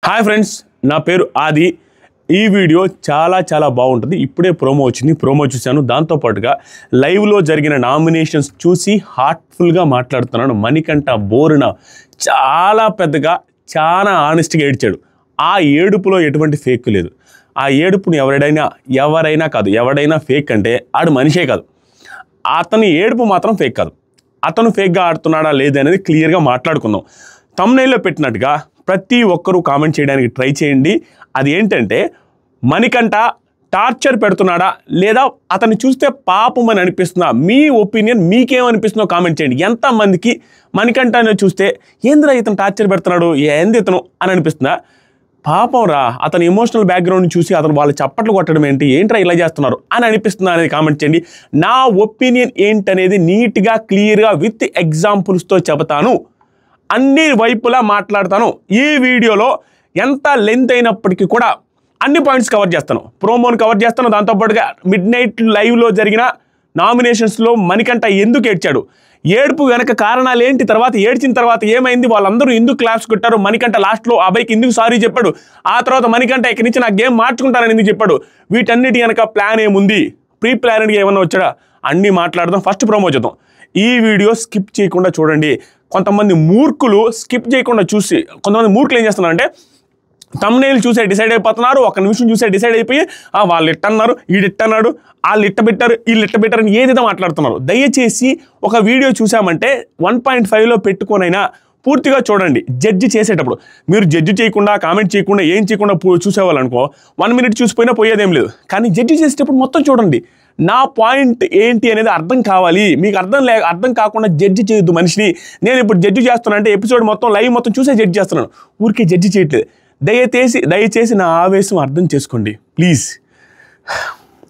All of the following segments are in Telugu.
హాయ్ ఫ్రెండ్స్, నా పేరు ఆది. ఈ వీడియో చాలా బాగుంటుంది. ఇప్పుడే ప్రోమో వచ్చింది, ప్రోమో చూశాను. దాంతోపాటుగా లైవ్లో జరిగిన నామినేషన్స్ చూసి హార్ట్ఫుల్గా మాట్లాడుతున్నాను. మణికంఠ బోరున చాలా పెద్దగా చాలా ఆనెస్ట్గా ఏడ్చాడు. ఆ ఏడుపులో ఎటువంటి ఫేక్ లేదు. ఆ ఏడుపుని ఎవరైనా ఫేక్ అంటే ఆడు మనిషే కాదు. అతని ఏడుపు మాత్రం ఫేక్ కాదు. అతను ఫేక్గా ఆడుతున్నాడా లేదనేది క్లియర్గా మాట్లాడుకుందాం. థంబ్నెయిల్లో పెట్టినట్టుగా ప్రతి ఒక్కరూ కామెంట్ చేయడానికి ట్రై చేయండి. అది ఏంటంటే, మణికంఠ టార్చర్ పెడుతున్నాడా లేదా అతన్ని చూస్తే పాపం అని అనిపిస్తుందా? మీ ఒపీనియన్ మీకేమనిపిస్తుందో కామెంట్ చేయండి. ఎంతమందికి మణికంఠని చూస్తే ఏంద్రా ఇతను టార్చర్ పెడుతున్నాడు, ఏంది ఇతను అని అనిపిస్తుందా? పాపం రా, అతని ఎమోషనల్ బ్యాక్గ్రౌండ్ చూసి అతను వాళ్ళు చప్పట్లు కొట్టడం ఏంట్రా ఇలా చేస్తున్నారు అని అనిపిస్తుందా అనేది కామెంట్ చేయండి. నా ఒపీనియన్ ఏంటనేది నీట్గా క్లియర్గా విత్ ఎగ్జాంపుల్స్తో చెబుతాను. అన్ని వైపులా మాట్లాడతాను. ఈ వీడియోలో ఎంత లెంత్ అయినప్పటికీ కూడా అన్ని పాయింట్స్ కవర్ చేస్తాను. ప్రోమోని కవర్ చేస్తాను. దాంతోపాటుగా మిడ్ నైట్ లైవ్లో జరిగిన నామినేషన్స్లో మణికంఠ ఎందుకు ఏడ్చాడు, ఏడుపు వెనక కారణాలు ఏంటి, తర్వాత ఏడ్చిన తర్వాత ఏమైంది, వాళ్ళందరూ ఎందుకు క్లాప్స్ కొట్టారు, మణికంఠ లాస్ట్లో అభయ్కి ఎందుకు సారీ చెప్పాడు, ఆ తర్వాత మణికంఠ ఇక్కడి నుంచి నా గేమ్ మార్చుకుంటానని ఎందుకు చెప్పాడు, వీటన్నిటి వెనక ప్లాన్ ఏముంది, ప్రీ ప్లానెడ్గా ఏమన్నా వచ్చాడా, అన్నీ మాట్లాడదాం. ఫస్ట్ ప్రోమో చూద్దాం. ఈ వీడియో స్కిప్ చేయకుండా చూడండి. కొంతమంది మూర్ఖులు స్కిప్ చేయకుండా చూసి, కొంతమంది మూర్ఖులు ఏం చేస్తున్నారంటే థంబ్నెయిల్ చూసే డిసైడ్ అయిపోతున్నారు. ఒక నిమిషం చూసే డిసైడ్ అయిపోయి వాళ్ళు ఇట్టన్నారు, ఈడిట్టన్నాడు, వాళ్ళు ఇట్టబెట్టారు, వీళ్ళు ఇట్టబెట్టారు అని ఏదైతే మాట్లాడుతున్నారు. దయచేసి ఒక వీడియో చూసామంటే 1.5లో పెట్టుకోనైనా పూర్తిగా చూడండి. జడ్జి చేసేటప్పుడు మీరు జడ్జి చేయకుండా, కామెంట్ చేయకుండా, ఏం చేయకుండా చూసేవాళ్ళనుకో 1 మినిట్ చూసిపోయినా పోయేదేం లేదు. కానీ జడ్జి చేసేటప్పుడు మొత్తం చూడండి. నా పాయింట్ ఏంటి అనేది అర్థం కావాలి. మీకు అర్థం కాకుండా జడ్జి చేయొద్దు మనిషిని. నేను ఇప్పుడు జడ్జి చేస్తున్నా అంటే ఎపిసోడ్ మొత్తం లైవ్ మొత్తం చూసే జడ్జి చేస్తున్నాను, ఊరికే జడ్జి చేయట్లేదు. దయచేసి నా ఆవేశం అర్థం చేసుకోండి ప్లీజ్,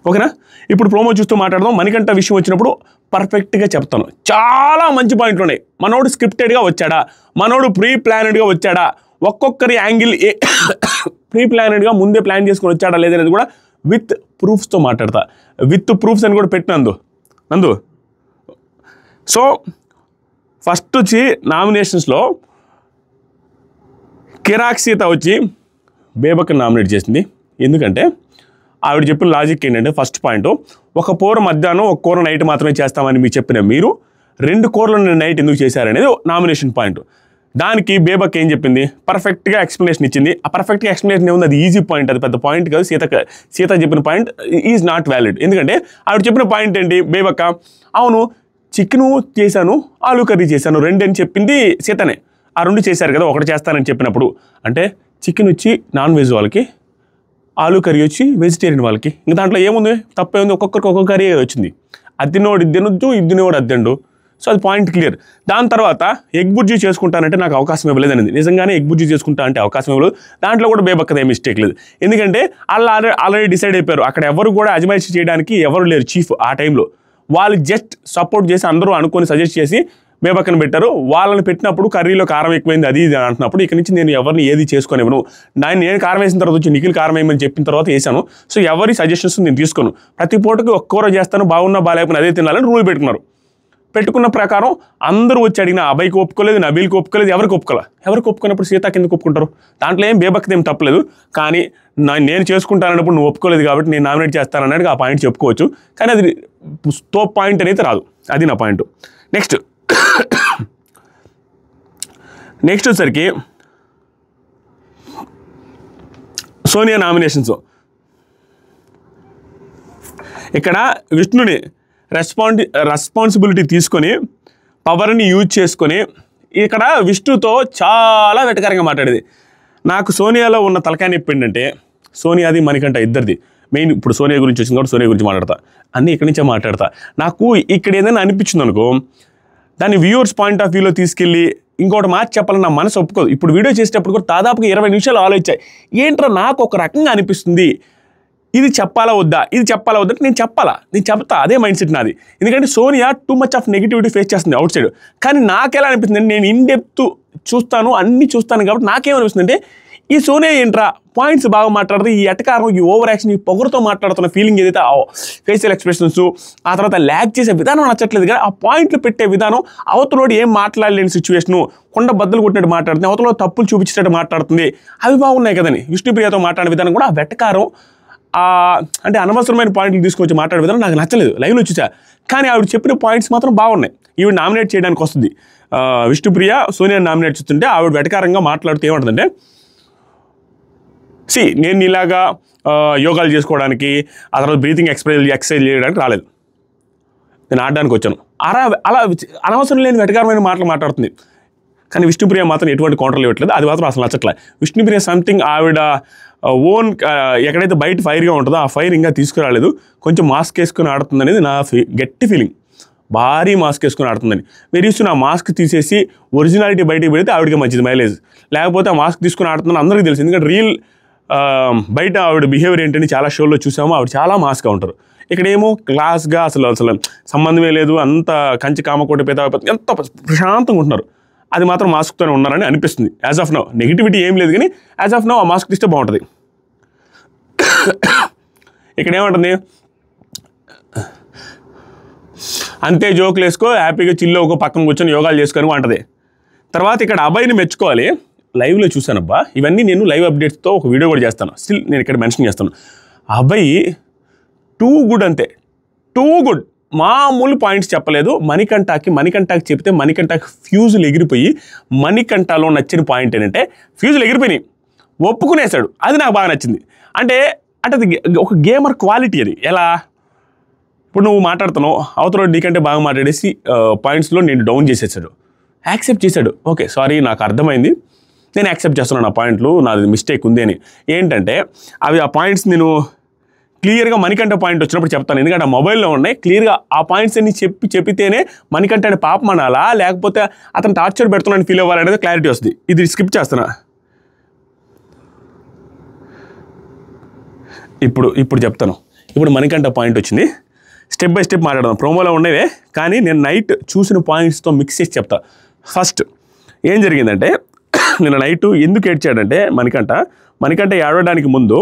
ఓకేనా? ఇప్పుడు ప్రోమో చూస్తూ మాట్లాడదాం. మణికంఠ విషయం వచ్చినప్పుడు పర్ఫెక్ట్గా చెప్తాను. చాలా మంచి పాయింట్లు ఉన్నాయి. మనోడు స్క్రిప్టెడ్గా వచ్చాడా, మనోడు ప్రీ ప్లానెడ్గా వచ్చాడా, ఒక్కొక్కరి యాంగిల్ ప్రీ ప్లానెడ్గా ముందే ప్లాన్ చేసుకొని వచ్చాడా లేదనేది కూడా విత్ ప్రూఫ్స్తో మాట్లాడతా. విత్ ప్రూఫ్స్ అని కూడా పెట్టినందు నందు. సో ఫస్ట్ వచ్చి నామినేషన్స్లో కిరాక్ సీత వచ్చి బేబక్కని నామినేట్ చేసింది. ఎందుకంటే ఆవిడ చెప్పిన లాజిక్ ఏంటంటే, ఫస్ట్ పాయింట్, ఒక కూర మధ్యాహ్నం ఒక కూర నైట్ మాత్రమే చేస్తామని మీకు చెప్పిన మీరు 2 కూరలు నైట్ ఎందుకు చేశారనేది నామినేషన్ పాయింట్. దానికి బేబక్ ఏం చెప్పింది, పర్ఫెక్ట్గా ఎక్స్ప్లెనేషన్ ఇచ్చింది. ఆ పర్ఫెక్ట్గా ఎక్స్ప్లెనేషన్ ఏముంది, అది ఈజీ పాయింట్, అది పెద్ద పాయింట్ కాదు. సీత చెప్పిన పాయింట్ ఈజ్ నాట్ వ్యాలిడ్. ఎందుకంటే ఆవిడ చెప్పిన పాయింట్ ఏంటి, బేబక్క అవును చికెను చేశాను, ఆలూ కర్రీ చేశాను, 2 అని చెప్పింది సీతనే. ఆ 2 చేశారు కదా, ఒకటి చేస్తానని చెప్పినప్పుడు అంటే చికెన్ వచ్చి నాన్ వెజ్ వాళ్ళకి, ఆలూ కర్రీ వచ్చి వెజిటేరియన్ వాళ్ళకి. ఇంకా దాంట్లో ఏముంది, తప్పే ఉంది, ఒక్కొక్కరికి ఒక్కొక్క కర్రీ వచ్చింది. అద్దినోడు ఇద్దనొద్దు, ఇద్దినోడు అద్దండు. సో అది పాయింట్ క్లియర్. దాని తర్వాత ఎగ్ బుర్జీ చేసుకుంటానంటే నాకు అవకాశం ఇవ్వలేదు అనేది. నిజంగానే ఎగ్ బుర్జీ చేసుకుంటా అంటే అవకాశం ఇవ్వలేదు. దాంట్లో కూడా బేబక్కదే మిస్టేక్ లేదు. ఎందుకంటే వాళ్ళు ఆల్రెడీ డిసైడ్ అయిపోయారు. అక్కడ ఎవరు కూడా అజమాయిషీ చేయడానికి ఎవరు లేరు చీఫ్ ఆ టైంలో. వాళ్ళు జస్ట్ సపోర్ట్ చేసి అందరూ అనుకొని సజెస్ట్ చేసి బేబక్కని పెట్టారు. వాళ్ళని పెట్టినప్పుడు కర్రీలో కారం ఎక్కువైంది అది ఇది అంటున్నప్పుడు ఇక్కడి నుంచి నేను ఎవరిని ఏది చేసుకొని ఇవ్వను. నేను కారం వేసిన తర్వాత వచ్చి నిఖిల్ కారం వేయమని చెప్పిన తర్వాత వేసాను. సో ఎవరి సజెషన్స్ నేను తీసుకోను. ప్రతి పూటకి ఒక్క కూర చేస్తాను, బాగున్నా బాగాలేకపోయినా అదే తినాలని రూల్ పెట్టుకున్న ప్రకారం అందరూ వచ్చి అడిగిన అభయ్కి ఒప్పుకోలేదు, నబీల్కి ఒప్పుకోలేదు, ఎవరికి ఒప్పుకున్నప్పుడు సీత కిందకి ఒప్పుకుంటారు. దాంట్లో ఏం బేబక్కది ఏం తప్పలేదు. కానీ నేను చేసుకుంటానన్నప్పుడు నువ్వు ఒప్పుకోలేదు కాబట్టి నేను నామినేట్ చేస్తానన్నట్టుగా ఆ పాయింట్ చెప్పుకోవచ్చు. కానీ అది టాప్ పాయింట్ అనేది రాదు. అది నా పాయింట్. నెక్స్ట్ వచ్చేసరికి సోనియా నామినేషన్స్. ఇక్కడ విష్ణుని రెస్పాన్సిబిలిటీ తీసుకొని పవర్ని యూజ్ చేసుకొని ఇక్కడ విష్ణుతో చాలా వెటకారంగా మాట్లాడేది. నాకు సోనియాలో ఉన్న తలకాయ నొప్పి ఏంటంటే, సోనియాది మణికంఠ ఇద్దరిది మెయిన్. ఇప్పుడు సోనియా గురించి వచ్చింది కాబట్టి సోనియా గురించి మాట్లాడతా, అన్నీ ఇక్కడి నుంచే మాట్లాడతా. నాకు ఇక్కడ ఏదైనా అనిపించింది అనుకో, దాన్ని వ్యూవర్స్ పాయింట్ ఆఫ్ వ్యూలో తీసుకెళ్ళి ఇంకోటి మార్చి చెప్పాలని నా మనసు ఒప్పుకోదు. ఇప్పుడు వీడియో చేసేటప్పుడు కూడా దాదాపుగా 20 నిమిషాలు ఆలోచించాయి. ఏంట్రా నాకు ఒక రకంగా అనిపిస్తుంది, ఇది చెప్పాలా వద్దా అంటే నేను చెప్తా, అదే మైండ్ సెట్ నాది. ఎందుకంటే Sonia too much of negativity face చేస్తుంది అవుట్ సైడ్. కానీ నాకెలా అనిపిస్తుంది అంటే, నేను ఇన్ డెప్త్ చూస్తాను, అన్నీ చూస్తాను కాబట్టి నాకేమనిపిస్తుంది అంటే ఈ సోనియా ఏంట్రా పాయింట్స్ బాగా మాట్లాడుతుంది, ఈ ఎటకారం, ఈ ఓవర్ యాక్షన్, ఈ పొగరుతో మాట్లాడుతున్న ఫీలింగ్ ఏదైతే ఫేషియల్ ఎక్స్ప్రెషన్స్, ఆ తర్వాత ల్యాగ్ చేసే విధానం నచ్చట్లేదు కదా, ఆ పాయింట్లు పెట్టే విధానం, అవతలోడు ఏం మాట్లాడలేని సిచ్యువేషను, కొండ బద్దలు కొట్టినట్టు మాట్లాడుతుంది, అవతలో తప్పులు చూపించేటట్టు మాట్లాడుతుంది, అవి బాగున్నాయి కదండి. విష్ణుప్రియతో మాట్లాడే విధానం కూడా, ఆ వెటకారం, అంటే అనవసరమైన పాయింట్లు తీసుకొచ్చి మాట్లాడే విధానం నాకు నచ్చలేదు లైవ్లో చూసా. కానీ ఆవిడ చెప్పిన పాయింట్స్ మాత్రం బాగున్నాయి. ఈవిడ నామినేట్ చేయడానికి వస్తుంది, విష్ణుప్రియ సోనియా నామినేట్ చేస్తుంటే ఆవిడ వెటకారంగా మాట్లాడుతూ ఏమంటుందంటే, నేను ఇలాగా యోగాలు చేసుకోవడానికి, ఆ తర్వాత బ్రీతింగ్ ఎక్సర్సైజ్ చేయడానికి రాలేదు, నేను ఆడడానికి వచ్చాను, అలా అనవసరం లేని వెటకారమైన మాటలు మాట్లాడుతుంది. కానీ విష్ణుప్రియ మాత్రం ఎటువంటి కౌంటర్లు ఇవ్వట్లేదు, అది మాత్రం అసలు నచ్చట్లే. విష్ణుప్రియ సంథింగ్ ఆవిడ ఓన్ ఎక్కడైతే బయట ఫైర్గా ఉంటుందో ఆ ఫైర్ ఇంకా తీసుకురాలేదు, కొంచెం మాస్క్ వేసుకొని ఆడుతుంది అనేది నా గట్టి ఫీలింగ్. భారీ మాస్క్ వేసుకొని ఆడుతుందని. మీరు ఇస్తున్న ఆ మాస్క్ తీసేసి ఒరిజినాలిటీ బయటికి పెడితే ఆవిడకి మంచిది మైలేజ్. లేకపోతే ఆ మాస్క్ తీసుకొని ఆడుతుందని అందరికీ తెలుసు, ఎందుకంటే రియల్ బయట ఆవిడ బిహేవియర్ ఏంటని చాలా షోల్లో చూసాము, ఆవిడ చాలా మాస్గా ఉంటారు. ఇక్కడేమో క్లాస్గా అసలు సంబంధమే లేదు, అంత కంచి కామకోటి పేద ఎంత ప్రశాంతంగా ఉంటున్నారు. అది మాత్రం మాస్క్తోనే ఉన్నారని అనిపిస్తుంది యాజ్ ఆఫ్ నౌ. నెగిటివిటీ ఏం లేదు, కానీ యాజ్ ఆఫ్ నౌ ఆ మాస్క్ తీస్తే బాగుంటుంది. ఇక్కడ ఏమంటుంది, అంతే జోకులు వేసుకో, హ్యాపీగా చిల్లో ఒక పక్కన కూర్చొని యోగాలు చేసుకొని అంటది. తర్వాత ఇక్కడ అబ్బాయిని మెచ్చుకోవాలి. లైవ్లో చూశానబ్బా, ఇవన్నీ నేను లైవ్ అప్డేట్స్తో ఒక వీడియో కూడా చేస్తాను, స్టిల్ నేను ఇక్కడ మెన్షన్ చేస్తాను. అబ్బాయి టూ గుడ్, అంతే టూ గుడ్, మామూలు పాయింట్స్ చెప్పలేదు. మణికంఠకి చెప్తే మణికంఠకి ఫ్యూజులు ఎగిరిపోయి, మణికంఠలో నచ్చిన పాయింట్ ఏంటంటే ఫ్యూజులు ఎగిరిపోయినాయి, ఒప్పుకునేశాడు. అది నాకు బాగా నచ్చింది. అంటే అది ఒక గేమర్ క్వాలిటీ. అది ఎలా, ఇప్పుడు నువ్వు మాట్లాడుతున్నావు, అవతల నీకంటే బాగా మాట్లాడేసి పాయింట్స్లో నేను డౌన్ చేసేసాడు, యాక్సెప్ట్ చేశాడు. ఓకే సారీ, నాకు అర్థమైంది, నేను యాక్సెప్ట్ చేస్తున్నాను, ఆ పాయింట్లు నాది మిస్టేక్ ఉంది అని. ఏంటంటే అవి ఆ పాయింట్స్ నేను క్లియర్గా మణికంఠ పాయింట్ వచ్చినప్పుడు చెప్తాను, ఎందుకంటే ఆ మొబైల్లో ఉన్నాయి. క్లియర్గా ఆ పాయింట్స్ అన్ని చెప్పితేనే మణికంఠ అనే పాపం అనాలా, లేకపోతే అతను టార్చర్ పెడుతున్నాను ఫీల్ అవ్వాలనేది క్లారిటీ వస్తుంది. ఇది స్కిప్ చేస్తున్నా. ఇప్పుడు చెప్తాను. ఇప్పుడు మణికంఠ పాయింట్ వచ్చింది, స్టెప్ బై స్టెప్ మాట్లాడదాం. ప్రోమోలో ఉండేవే, కానీ నేను నైట్ చూసిన పాయింట్స్తో మిక్స్ చేసి చెప్తా. ఫస్ట్ ఏం జరిగిందంటే, నిన్న నైట్ ఎందుకు ఏడ్చాడంటే మణికంఠ ఏడవడానికి ముందు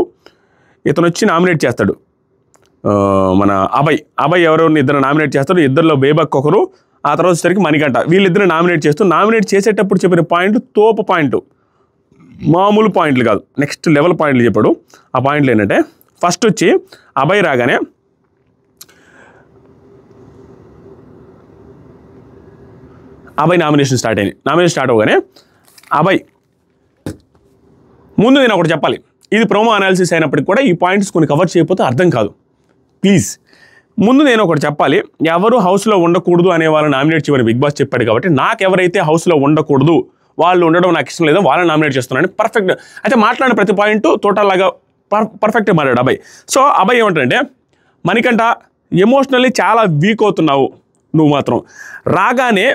ఇతను వచ్చి నామినేట్ చేస్తాడు. మన అభయ్ ఎవరెవరిని ఇద్దరు నామినేట్ చేస్తాడు. ఇద్దరిలో బేబక్ ఒకరు, ఆ తర్వాత వచ్చేసరికి మణికంఠ, వీళ్ళిద్దరు నామినేట్ చేసేటప్పుడు చెప్పిన పాయింట్ తోపు పాయింట్, మామూలు పాయింట్లు కాదు, నెక్స్ట్ లెవెల్ పాయింట్లు చెప్పాడు. ఆ పాయింట్లు ఏంటంటే, ఫస్ట్ వచ్చి అభయ్ రాగానే అభయ్ నామినేషన్ స్టార్ట్ అవ్వగానే అభయ్ ముందు నేను ఒకటి చెప్పాలి, ఇది ప్రోమో అనాలిసిస్ అయినప్పటికి కూడా ఈ పాయింట్స్ కొన్ని కవర్ చేయకపోతే అర్థం కాదు. ప్లీజ్ ముందు నేను ఒకటి చెప్పాలి, ఎవరు హౌస్లో ఉండకూడదు అనే వాళ్ళని నామినేట్ చేయమని బిగ్ బాస్ చెప్పాడు. కాబట్టి నాకు ఎవరైతే హౌస్లో ఉండకూడదు, వాళ్ళు ఉండడం నాకు ఇష్టం లేదో వాళ్ళని నామినేట్ చేస్తున్నాను. పర్ఫెక్ట్ అయితే మాట్లాడిన ప్రతి పాయింట్ టోటల్లాగా పర్ఫెక్ట్గా మాట్లాడు అభయ్. సో అభయ్ ఏమంటాడంటే, మణికంఠ ఎమోషనల్లీ చాలా వీక్ అవుతున్నావు, నువ్వు మాత్రం రాగానే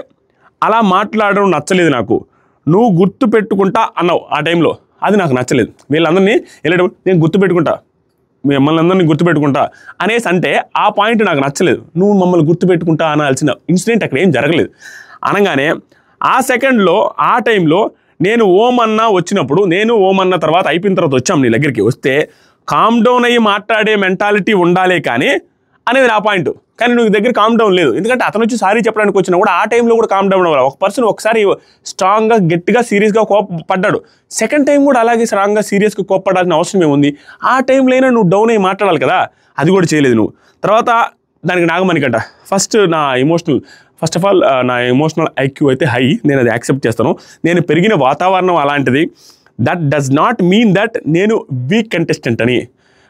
అలా మాట్లాడడం నచ్చలేదు నాకు, నువ్వు గుర్తు పెట్టుకుంటా అన్నావు ఆ టైంలో, అది నాకు నచ్చలేదు. వీళ్ళందరినీ వెళ్ళేటప్పుడు నేను గుర్తుపెట్టుకుంటా, మిమ్మల్ని అందరినీ గుర్తుపెట్టుకుంటా అనేసి అంటే ఆ పాయింట్ నాకు నచ్చలేదు. నువ్వు మమ్మల్ని గుర్తుపెట్టుకుంటా అనాల్సిన ఇన్సిడెంట్ అక్కడ ఏం జరగలేదు. అనగానే ఆ సెకండ్లో ఆ టైంలో నేను ఓమన్నా వచ్చినప్పుడు, నేను ఓమన్న తర్వాత అయిపోయిన తర్వాత వచ్చాము నీ దగ్గరికి, వస్తే కామ్ డౌన్ అయ్యి మాట్లాడే మెంటాలిటీ ఉండాలే కానీ అనేది నా పాయింట్. కానీ నువ్వు దగ్గర కామ్ డౌన్ లేదు, ఎందుకంటే అతను వచ్చి సారీ చెప్పడానికి వచ్చినా కూడా ఆ టైంలో కూడా కామ్ డౌన్ అవ్వాలి. ఒక పర్సన్ ఒకసారి స్ట్రాంగ్గా గట్టిగా సీరియస్గా కోపపడ్డాడు, సెకండ్ టైం కూడా అలాగే స్ట్రాంగ్గా సీరియస్గా కోపపడాల్సిన అవసరం ఏముంది? ఆ టైంలో అయినా నువ్వు డౌన్ అయ్యి మాట్లాడాలి కదా, అది కూడా చేయలేదు నువ్వు. తర్వాత దానికి నాగమణికంట ఫస్ట్ ఆఫ్ ఆల్ నా ఎమోషనల్ ఐక్యూ అయితే హై, నేను అది యాక్సెప్ట్ చేస్తాను. నేను పెరిగిన వాతావరణం అలాంటిది. That does not mean that నేను వీక్ కంటెస్టెంట్ అని.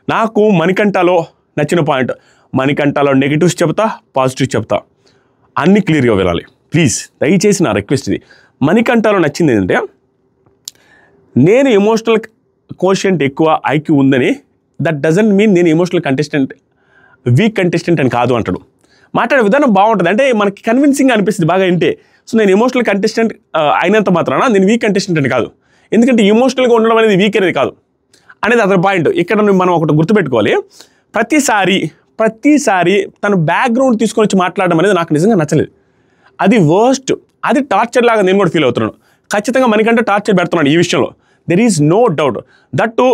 నాకు మణికంఠలో నచ్చిన పాయింట్, మణికంఠలో నెగిటివ్స్ చెప్తా, పాజిటివ్స్ చెప్తా, అన్నీ క్లియర్గా వెళ్ళాలి ప్లీజ్, దయచేసి నా రిక్వెస్ట్ ఇది. మణికంఠలో నచ్చింది ఏంటంటే, నేను ఎమోషనల్ కోషెంట్ ఎక్కువ ఐక్యూ ఉందని, దట్ డజంట్ మీన్ నేను ఎమోషనల్ కంటెస్టెంట్ వీక్ కంటెస్టెంట్ అని కాదు అంటాడు. మాట్లాడే విధానం బాగుంటుంది, అంటే మనకి కన్విన్సింగ్గా అనిపిస్తుంది బాగా వింటే. సో నేను ఎమోషనల్ కంటెస్టెంట్ అయినంత మాత్రాన నేను వీక్ కంటెస్టెంట్ అని కాదు, ఎందుకంటే ఎమోషనల్గా ఉండడం అనేది వీక్ అనేది కాదు అనేది అతని పాయింట్. ఇక్కడ మనం ఒకటి గుర్తుపెట్టుకోవాలి, ప్రతిసారి తను బ్యాక్గ్రౌండ్ తీసుకొని వచ్చి మాట్లాడడం అనేది నాకు నిజంగా నచ్చలేదు. అది వర్స్ట్, అది టార్చర్ లాగా నేను కూడా ఫీల్ అవుతున్నాను. ఖచ్చితంగా మణికంఠ టార్చర్ పెడుతున్నాడు ఈ విషయంలో. There is no doubt. That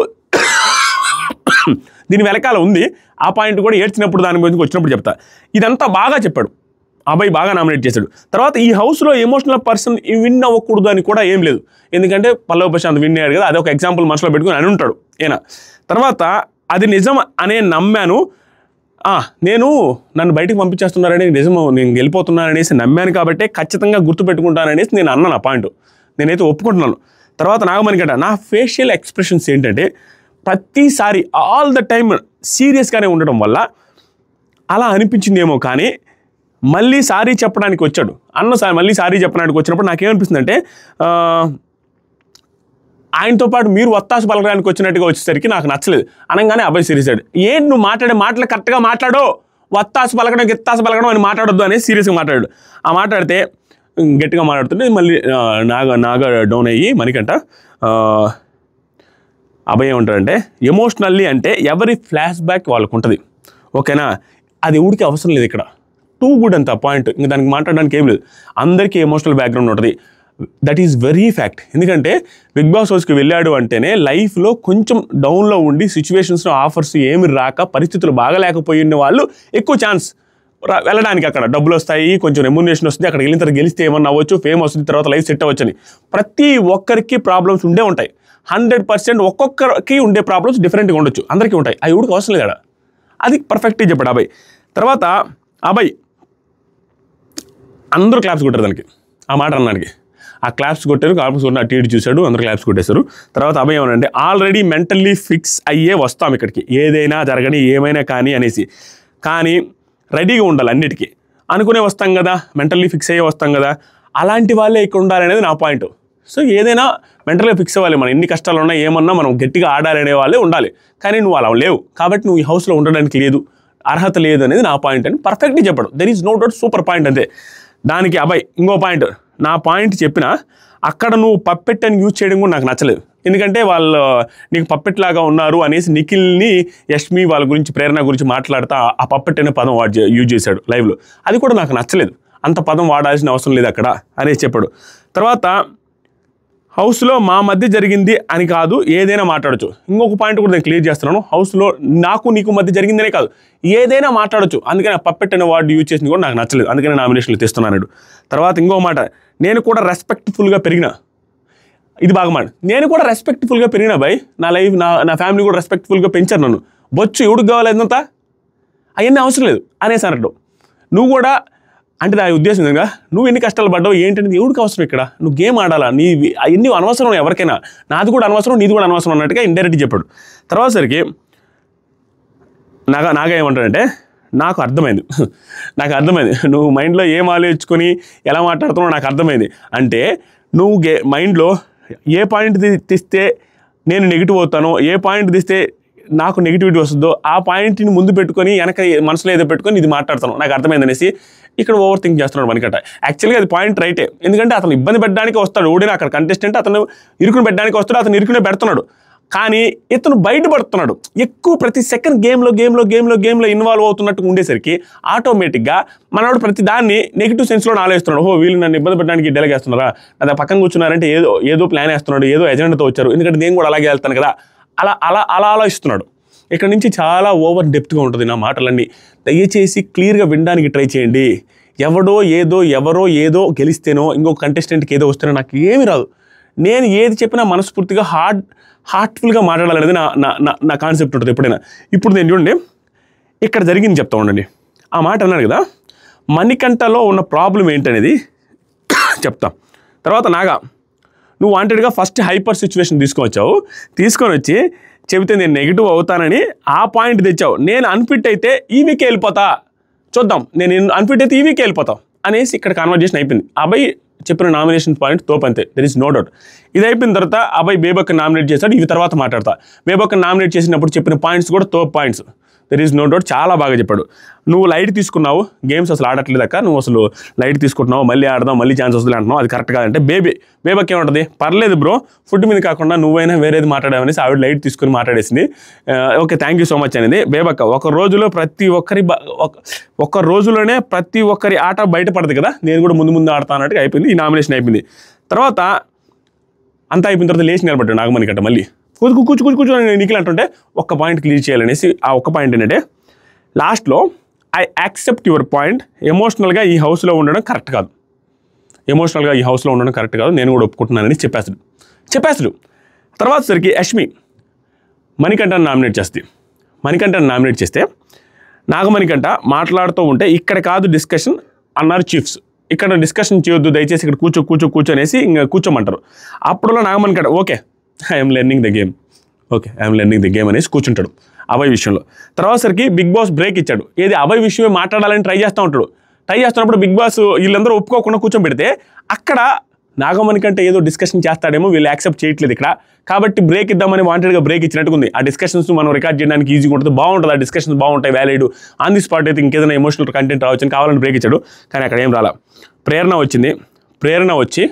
దీని వెనకాల ఉంది. ఆ పాయింట్ కూడా ఏడ్చినప్పుడు దాని గురించి వచ్చినప్పుడు చెప్తా. ఇదంతా బాగా చెప్పాడు, అబ్బాయి బాగా నామినేట్ చేశాడు. తర్వాత ఈ హౌస్లో ఎమోషనల్ పర్సన్ విన్ అవ్వకూడదు అని కూడా ఏం లేదు, ఎందుకంటే పల్లవి ప్రశాంత్ విన్ అయ్యాడు కదా, అదొక ఎగ్జాంపుల్ మనసులో పెట్టుకుని అని ఉంటాడు ఈయన. తర్వాత అది నిజం అనే నమ్మాను, నేను నన్ను బయటకు పంపించేస్తున్నారని నిజం, నేను వెళ్ళిపోతున్నాననేసి నమ్మాను కాబట్టి ఖచ్చితంగా గుర్తుపెట్టుకుంటాననేసి నేను అన్నాను. ఆ పాయింట్ నేనైతే ఒప్పుకుంటున్నాను. తర్వాత నాగమణికంట నా ఫేషియల్ ఎక్స్ప్రెషన్స్ ఏంటంటే ప్రతిసారి ఆల్ ద టైమ్ సీరియస్గానే ఉండడం వల్ల అలా అనిపించిందేమో, కానీ మళ్ళీ సారీ చెప్పడానికి వచ్చాడు మళ్ళీ సారీ చెప్పడానికి వచ్చినప్పుడు నాకేమనిపిస్తుంది అంటే ఆయనతో పాటు మీరు వత్తాసు పలకడానికి వచ్చినట్టుగా వచ్చేసరికి నాకు నచ్చలేదు. అనగానే అబ్బాయి సీరియస్ అయ్యాడు. ఏంటి నువ్వు మాట్లాడే మాటలు కరెక్ట్గా మాట్లాడో, వత్తాసు పలకడం గిత్తాసు పలకడం అని మాట్లాడొద్దు అని సీరియస్గా మాట్లాడాడు. ఆ మాట్లాడితే గట్టిగా మాట్లాడుతుంటే మళ్ళీ నాగ డౌన్ అయ్యి మణికంట అబ్బాయి ఏమంటాడంటే ఎమోషనల్లీ అంటే ఎవరి ఫ్లాష్ బ్యాక్ వాళ్ళకు ఉంటుంది, ఓకేనా, అది ఊరికి అవసరం లేదు ఇక్కడ. టూ గుడ్ అంత పాయింట్, ఇంకా దానికి మాట్లాడడానికి ఏం లేదు. అందరికీ ఎమోషనల్ బ్యాక్గ్రౌండ్ ఉంటుంది, దట్ ఈస్ వెరీ ఫ్యాక్ట్. ఎందుకంటే బిగ్ బాస్ హౌస్కి వెళ్ళాడు అంటేనే లైఫ్లో కొంచెం డౌన్లో ఉండి సిచ్యువేషన్స్లో ఆఫర్స్ ఏమి రాక పరిస్థితులు బాగలేకపోయిన వాళ్ళు ఎక్కువ ఛాన్స్ వెళ్ళడానికి. అక్కడ డబ్బులు వస్తాయి, కొంచెం రెమ్యునరేషన్ వస్తుంది, అక్కడ వెళ్ళిన తర్వాత గెలిస్తే ఏమన్నా అవ్వచ్చు, ఫేమ్ వస్తుంది, తర్వాత లైఫ్ సెట్ అవ్వచ్చు అని. ప్రతి ఒక్కరికి ప్రాబ్లమ్స్ ఉండే ఉంటాయి. 100% ఒక్కొక్కరికి ఉండే ప్రాబ్లమ్స్ డిఫరెంట్గా ఉండొచ్చు, అందరికీ ఉంటాయి. అవి కూడా అవసరం లేదు. అది పర్ఫెక్ట్గా చెప్పాడు అబ్బాయి. తర్వాత అబ్బాయి అందరూ క్లాప్స్ కొట్టారు దానికి, ఆ మాట అన్నానికి. ఆ క్లాప్స్ కొట్టారు, క్లాప్స్ కొట్టిన టీడీ చూశాడు, అందరూ క్లాప్స్ కొట్టేశారు. తర్వాత అబ్బాయి ఏమనంటే ఆల్రెడీ మెంటల్లీ ఫిక్స్ అయ్యే వస్తాం ఇక్కడికి, ఏదైనా జరగని ఏమైనా కానీ అనేసి. కానీ రెడీగా ఉండాలి అన్నిటికీ, అనుకునే వస్తాం కదా, మెంటల్లీ ఫిక్స్ అయ్యే వస్తాం కదా, అలాంటి వాళ్ళే ఇక్కడ ఉండాలనేది నా పాయింట్. సో ఏదైనా మెంటల్గా ఫిక్స్ అవ్వాలి, మనం ఎన్ని కష్టాలు ఉన్నా ఏమన్నా మనం గట్టిగా ఆడాలనే వాళ్ళే ఉండాలి. కానీ నువ్వు అలా లేవు కాబట్టి నువ్వు ఈ హౌస్లో ఉండడానికి లేదు, అర్హత లేదు అనేది నా పాయింట్ అని పర్ఫెక్ట్గా చెప్పాడు. There is no doubt, super point అంతే. దానికి అబ్బాయి ఇంకో పాయింట్, నా పాయింట్ చెప్పిన అక్కడ నువ్వు పప్పెట్ అని యూజ్ చేయడం కూడా నాకు నచ్చలేదు. ఎందుకంటే వాళ్ళు నీకు పప్పెట్ లాగా ఉన్నారు అనేసి నిఖిల్ని, యష్మి వాళ్ళ గురించి, ప్రేరణ గురించి మాట్లాడుతూ ఆ పప్పెట్ అనే పదం యూజ్ చేశాడు లైవ్లో. అది కూడా నాకు నచ్చలేదు, అంత పదం వాడాల్సిన అవసరం లేదు అక్కడ అనేసి చెప్పాడు. తర్వాత హౌస్లో మా మధ్య జరిగింది అని కాదు, ఏదైనా మాట్లాడచ్చు. ఇంకొక పాయింట్ కూడా నేను క్లియర్ చేస్తున్నాను, హౌస్లో నాకు నీకు మధ్య జరిగిందనే కాదు, ఏదైనా మాట్లాడచ్చు. అందుకని పప్పెట్ అనే వర్డ్ యూజ్ చేసింది కూడా నాకు నచ్చలేదు, అందుకని నామినేషన్లు తెస్తున్నాడు. తర్వాత ఇంకో మాట, నేను కూడా రెస్పెక్ట్ఫుల్గా పెరిగిన, ఇది బాగా మాట, నేను కూడా రెస్పెక్ట్ఫుల్గా పెరిగినా బాయ్, నా లైఫ్ నా ఫ్యామిలీ కూడా రెస్పెక్ట్ఫుల్గా పెంచారు నన్ను. బొచ్చు ఎవడికి కావాలి ఎంతంతా, అవన్నీ అవసరం లేదు అనేసి అన్నట్టు. నువ్వు కూడా అంటే దాని ఉద్దేశం విధంగా నువ్వు ఎన్ని కష్టాలు పడ్డావు ఏంటంటే ఎవరికి అవసరం, ఇక్కడ నువ్వు గేమ్ ఆడాలా, అవన్నీ అనవసరం ఎవరికైనా, నాది కూడా అనవసరం, నీది కూడా అనవసరం అన్నట్టుగా ఇండైరెక్ట్గా చెప్పాడు. తర్వాత సరికి నాగా ఏమంటాడంటే నాకు అర్థమైంది నువ్వు మైండ్లో ఏం ఆలోచించుకొని ఎలా మాట్లాడుతున్నావు నాకు అర్థమైంది. అంటే నువ్వు మైండ్లో ఏ పాయింట్ తీస్తే నేను నెగిటివ్ అవుతానో, ఏ పాయింట్ తీస్తే నాకు నెగిటివిటీ వస్తుందో ఆ పాయింట్ని ముందు పెట్టుకొని వెనక మనసులో ఏదో పెట్టుకొని ఇది మాట్లాడుతాను, నాకు అర్థమైంది అనేసి ఇక్కడ ఓవర్ థింక్ చేస్తున్నాడు మణికంఠ. యాక్చువల్గా అది పాయింట్ రైటే, ఎందుకంటే అతను ఇబ్బంది పెట్టడానికి వస్తాడు, ఓడిన అక్కడ కంటెస్టెంట్ అతను ఇరుకుని పెట్టడానికి వస్తాడు, అతను ఇరుకునే పెడుతున్నాడు. కానీ ఇతను బయటపడుతున్నాడు ఎక్కువ, ప్రతి సెకండ్ గేమ్లో ఇన్వాల్వ్ అవుతున్నట్టు ఉండేసరికి ఆటోమేటిక్గా మనవాడు ప్రతి దాన్ని నెగిటివ్ సెన్స్లో ఆలోచిస్తున్నాడు. వీళ్ళు నన్ను ఇబ్బంది పెట్టడానికి డెలగేస్తున్నారా, అది పక్కన కూర్చున్నారంటే ఏదో ప్లాన్ వేస్తున్నాడు, ఏదో ఎజెండాతో వచ్చారు, ఎందుకంటే నేను కూడా అలాగే వెళ్తాను కదా, అలా ఆలోచిస్తున్నాడు. ఇక్కడ నుంచి చాలా ఓవర్ డెప్త్గా ఉంటుంది నా మాటలన్నీ. దయచేసి క్లియర్గా వినడానికి ట్రై చేయండి. ఎవరో ఏదో గెలిస్తేనో ఇంకొక కంటెస్టెంట్కి ఏదో వస్తేనో నాకు ఏమీ రాదు. నేను ఏది చెప్పినా మనస్ఫూర్తిగా హార్ట్ఫుల్గా మాట్లాడాలనేది నా కాన్సెప్ట్ ఉంటుంది ఎప్పుడైనా. ఇప్పుడు నేను చూడండి ఇక్కడ జరిగింది చెప్తా ఉండండి. ఆ మాట అన్నాడు కదా, మణికంఠలో ఉన్న ప్రాబ్లం ఏంటనేది చెప్తా. తర్వాత నాగా నువ్వు వాంటెడ్గా ఫస్ట్ హైపర్ సిచ్యువేషన్ తీసుకొని వచ్చి చెబితే నేను నెగిటివ్ అవుతానని ఆ పాయింట్ తెచ్చావు. నేను అన్ఫిట్ అయితే ఈ వీకే వెళ్ళిపోతా, చూద్దాం, నేను అన్ఫిట్ అయితే ఈ వీకే వెళ్ళిపోతావు అనేసి ఇక్కడ కన్వర్జేషన్ అయిపోయింది. అబ్బాయి చెప్పిన నామినేషన్ పాయింట్ తోపంతే, దెర్ ఈస్ నో డౌట్. ఇది అయిపోయిన తర్వాత అబ్బాయి బేబక్ నామినేట్ చేశాడు, ఇవి తర్వాత మాట్లాడతా. బేబక్ నామినేట్ చేసినప్పుడు చెప్పిన పాయింట్స్ కూడా తోప్ points, there is no doubt, చాలా బాగా చెప్పాడు. నువ్వు లైట్ తీసుకున్నావు, గేమ్స్ అసలు ఆడట్లేదు అక్క, నువ్వు అసలు లైట్ తీసుకుంటున్నావు, మళ్ళీ ఆడదాం, మళ్ళీ ఛాన్స్ వస్తుంది అంటున్నావు, అది కరెక్ట్ కాదంటే బేబక్ ఏమంటుంది, పర్లేదు బ్రో, ఫుడ్ మీద కాకుండా నువ్వైనా వేరేది మాట్లాడావనేసి ఆవిడ లైట్ తీసుకుని మాట్లాడేసింది. Okay, thank you so much అనేది. బేబక్క ఒక రోజులోనే ప్రతి ఒక్కరి ఆట బయటపడదు కదా, నేను కూడా ముందు ఆడతా అన్నట్టుగా అయిపోయింది. ఈ నామినేషన్ అయిపోయింది. తర్వాత అంతా అయిపోయిన తర్వాత లేచి నిలబడ్డాడు నాగమణికంట మళ్ళీ కూర్చొని నిఖిల్ అంటుంటే ఒక్క పాయింట్ క్లియర్ చేయాలనేసి ఆ ఒక్క పాయింట్ ఏంటంటే లాస్ట్లో ఐ యాక్సెప్ట్ యువర్ పాయింట్, ఎమోషనల్గా ఈ హౌస్లో ఉండడం కరెక్ట్ కాదు, ఎమోషనల్గా ఈ హౌస్లో ఉండడం కరెక్ట్ కాదు, నేను కూడా ఒప్పుకుంటున్నానని చెప్పేస్తాడు. తర్వాత సరికి యష్మి మణికంఠని నామినేట్ చేస్తే నాగమణికంఠ మాట్లాడుతూ ఉంటే ఇక్కడ కాదు డిస్కషన్ అన్నారు చీఫ్స్, ఇక్కడ డిస్కషన్ చేయొద్దు దయచేసి, ఇక్కడ కూర్చో అనేసి ఇంకా కూర్చోమంటారు. అప్పుడులో Nagamanikanta okay I'm learning the game అనేసి కూర్చుంటాడు అభయ్ విషయంలో. తర్వాత సరికి బిగ్ బాస్ బ్రేక్ ఇచ్చాడు, ఏది అభయ్ విషయమే మాట్లాడాలని ట్రై చేస్తున్నప్పుడు బిగ్ బాస్ వీళ్ళందరూ ఒప్పుకోకుండా కూర్చోబెడితే అక్కడ నాగమణికంఠ ఏదో డిస్కషన్ చేస్తాడేమో, వీళ్ళు యాక్సెప్ట్ చేయట్లేదు ఇక్కడ, కాబట్టి బ్రేక్ ఇద్దామని వాంటెడ్గా బ్రేక్ ఇచ్చినట్టుకుంది. ఆ డిస్కషన్స్ మనం రికార్డ్ చేయడానికి ఈజీగా ఉంటుంది, బాగుంటుంది, ఆ డిస్కషన్స్ బాగుంటాయి, వ్యాలిడ్ ఆన్ ది స్పాట్ అయితే ఇంకేదైనా ఎమోషనల్ కంటెంట్ రావచ్చని కావాలని బ్రేక్ ఇచ్చాడు. కానీ అక్కడ ఏం రాలా. ప్రేరణ వచ్చి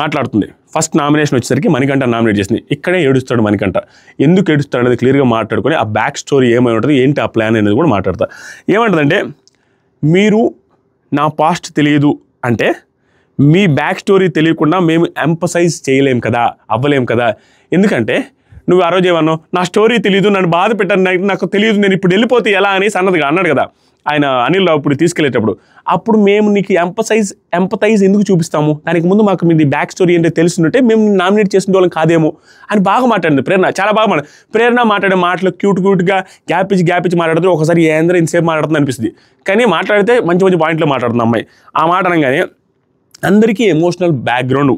మాట్లాడుతుంది. ఫస్ట్ నామినేషన్ వచ్చేసరికి మణికంఠ నామినేట్ చేసింది. ఇక్కడే ఏడుస్తాడు మణికంఠ. ఎందుకు ఏడుస్తాడు అనేది క్లియర్గా మాట్లాడుకొని ఆ బ్యాక్ స్టోరీ ఏమై ఉంటుంది, ఏంటి ఆ ప్లాన్ అనేది కూడా మాట్లాడతా. ఏమంటుందంటే మీరు నా పాస్ట్ తెలియదు అంటే మీ బ్యాక్ స్టోరీ తెలియకుండా మేము ఎంపసైజ్ అవ్వలేం కదా. ఎందుకంటే నువ్వు ఆ రోజు ఏమన్నావు, నా స్టోరీ తెలియదు, నన్ను బాధ పెట్టాను, నాకు తెలియదు, నేను ఇప్పుడు వెళ్ళిపోతే ఎలా అనేసి అన్నాడు కదా ఆయన అనిల్ ఇప్పుడు తీసుకెళ్ళేటప్పుడు. అప్పుడు మేము నీకు ఎంపథైజ్ ఎందుకు చూపిస్తాము, దానికి ముందు మాకు మీది బ్యాక్ స్టోరీ ఏంటో తెలుసుంటే మేము నామినేట్ చేసిన వాళ్ళం కాదేమో అని బాగా మాట్లాడింది ప్రేరణ. చాలా బాగా ప్రేరణ మాట్లాడే మాటలు క్యూట్గా గ్యాప్ ఇచ్చి మాట్లాడుతూ ఒకసారి ఏంద్ర ఇంతసేపు మాట్లాడుతుంది అనిపిస్తుంది. కానీ మాట్లాడితే మంచి పాయింట్లో మాట్లాడుతుంది అమ్మాయి. ఆ మాట అనగానే అందరికీ ఎమోషనల్ బ్యాక్గ్రౌండ్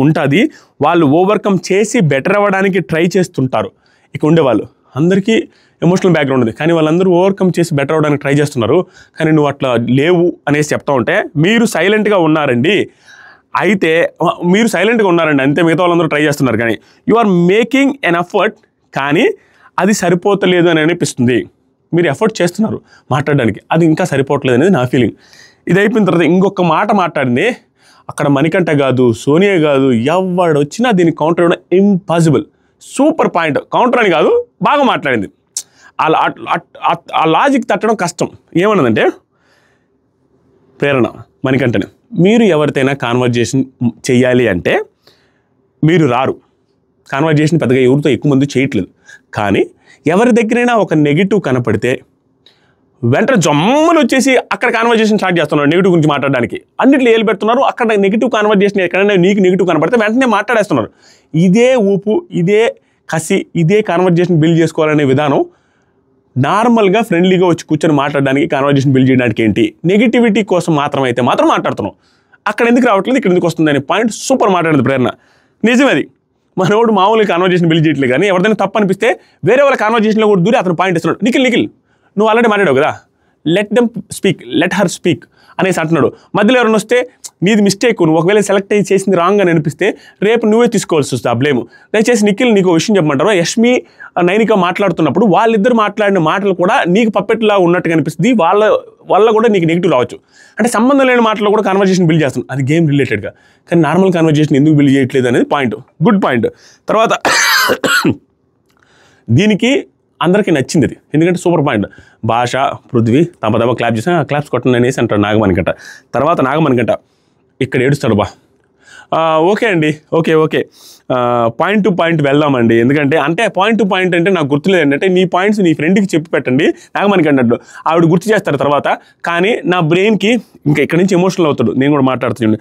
ఉంటుంది, వాళ్ళు ఓవర్కమ్ చేసి బెటర్ అవ్వడానికి ట్రై చేస్తుంటారు. ఇక ఉండేవాళ్ళు అందరికీ ఎమోషనల్ బ్యాక్గ్రౌండ్ ఉంది, కానీ వాళ్ళందరూ ఓవర్కమ్ చేసి బెటర్ అవ్వడానికి ట్రై చేస్తున్నారు. కానీ నువ్వు అట్లా లేవు అనేసి చెప్తా ఉంటే మీరు సైలెంట్గా ఉన్నారండి, అంతే, మిగతా వాళ్ళందరూ ట్రై చేస్తున్నారు. కానీ you are making an effort, కానీ అది సరిపోతలేదు అని అనిపిస్తుంది. మీరు ఎఫర్ట్ చేస్తున్నారు మాట్లాడడానికి, అది ఇంకా సరిపోవట్లేదు అనేది నా ఫీలింగ్. ఇది అయిపోయిన తర్వాత ఇంకొక మాట మాట్లాడింది. అక్కడ మణికంఠ కాదు, సోనియా కాదు, ఎవడు వచ్చినా దీనికి కౌంటర్ ఇవ్వడం ఇంపాసిబుల్. సూపర్ పాయింట్, కౌంటర్ అని కాదు, బాగా మాట్లాడింది. ఆ లాజిక్ తట్టడం కష్టం. ఏమన్నదంటే ప్రేరణ మణికంఠని, మీరు ఎవరితోనైనా కాన్వర్జేషన్ చెయ్యాలి అంటే మీరు రారు, కాన్వర్జేషన్ పెద్దగా ఎవరితో ఎక్కువ మంది చేయట్లేదు. కానీ ఎవరి దగ్గరైనా ఒక నెగిటివ్ కనపడితే వెంటనే జమ్మని వచ్చేసి అక్కడ కాన్వర్జేషన్ స్టార్ట్ చేస్తున్నారు. నెగిటివ్ గురించి మాట్లాడడానికి అన్నిట్లో ఏలు పెడుతున్నారు. అక్కడ నెగిటివ్ కాన్వర్జేషన్ ఎక్కడైనా నీకు నెగిటివ్ కనపడితే వెంటనే మాట్లాడేస్తున్నారు. ఇదే ఊపు, ఇదే కసి, ఇదే కాన్వర్జేషన్ బిల్డ్ చేసుకోవాలనే విధానం నార్మల్గా ఫ్రెండ్లీగా వచ్చి కూర్చొని మాట్లాడడానికి, కాన్వర్జేషన్ బిల్డ్ చేయడానికి ఏంటి, నెగిటివిటీ కోసం మాత్రం మాట్లాడుతున్నాం. అక్కడ ఎందుకు రావట్లేదు, ఇక్కడ ఎందుకు వస్తుంది అనే పాయింట్ సూపర్ మాట్లాడింది ప్రేరణ. నిజమేది, మనోడు మామూలుగా కాన్వర్జేషన్ బిల్డ్ చేయట్లేదు, కానీ ఎవరిదైనా తప్పు అనిపిస్తే వేరే వాళ్ళ కాన్వర్జేషన్లో కూడా దూరి అతను పాయింట్ ఇస్తున్నాడు. నిఖిల్ నువ్వు ఆల్రెడీ మాట్లాడావు కదా, లెట్ హర్ స్పీక్ అనేసి అంటున్నాడు. మధ్యలో ఎవరైనా వస్తే నీది మిస్టేక్, నువ్వు ఒకవేళ సెలెక్ట్ అయ్యి చేసింది రాంగ్ అని అనిపిస్తే రేపు నువ్వే తీసుకోవాల్సి వస్తుంది ఆ బ్లేమ్. దయచేసి నిఖిల్ నీకు విషయం చెప్పమంటారు, యష్మి నైనిక మాట్లాడుతున్నప్పుడు వాళ్ళిద్దరు మాట్లాడిన మాటలు కూడా నీకు పప్పెట్లా ఉన్నట్టుగా అనిపిస్తుంది, వాళ్ళ కూడా నీకు నెగిటివ్ రావచ్చు. అంటే సంబంధం లేని మాటలు కూడా కాన్వర్జేషన్ బిల్డ్ చేస్తున్నాం, అది గేమ్ రిలేటెడ్గా. కానీ నార్మల్ కాన్వర్జేషన్ ఎందుకు బిల్డ్ చేయట్లేదు అనేది పాయింట్, గుడ్ పాయింట్. తర్వాత దీనికి అందరికీ నచ్చింది అది, ఎందుకంటే సూపర్ పాయింట్. భాష, పృథ్వీ తమ క్లాప్ చేసిన క్లాప్స్ కొట్టండి అనేసి అంటాడు నాగమణికంఠ. తర్వాత నాగమణికంఠ ఇక్కడ ఏడుస్తాడు. ఓకే అండి, ఓకే పాయింట్ టు పాయింట్ వెళ్దామండి. ఎందుకంటే పాయింట్ టు పాయింట్ అంటే నాకు గుర్తులేదు ఏంటంటే నీ పాయింట్స్ నీ ఫ్రెండ్కి చెప్పి పెట్టండి నాగమణికంఠ, ఆవిడ గుర్తు చేస్తారు తర్వాత. కానీ నా బ్రెయిన్కి ఇంకా ఇక్కడ నుంచి ఎమోషనల్ అవుతాడు. నేను కూడా మాట్లాడుతున్నాను.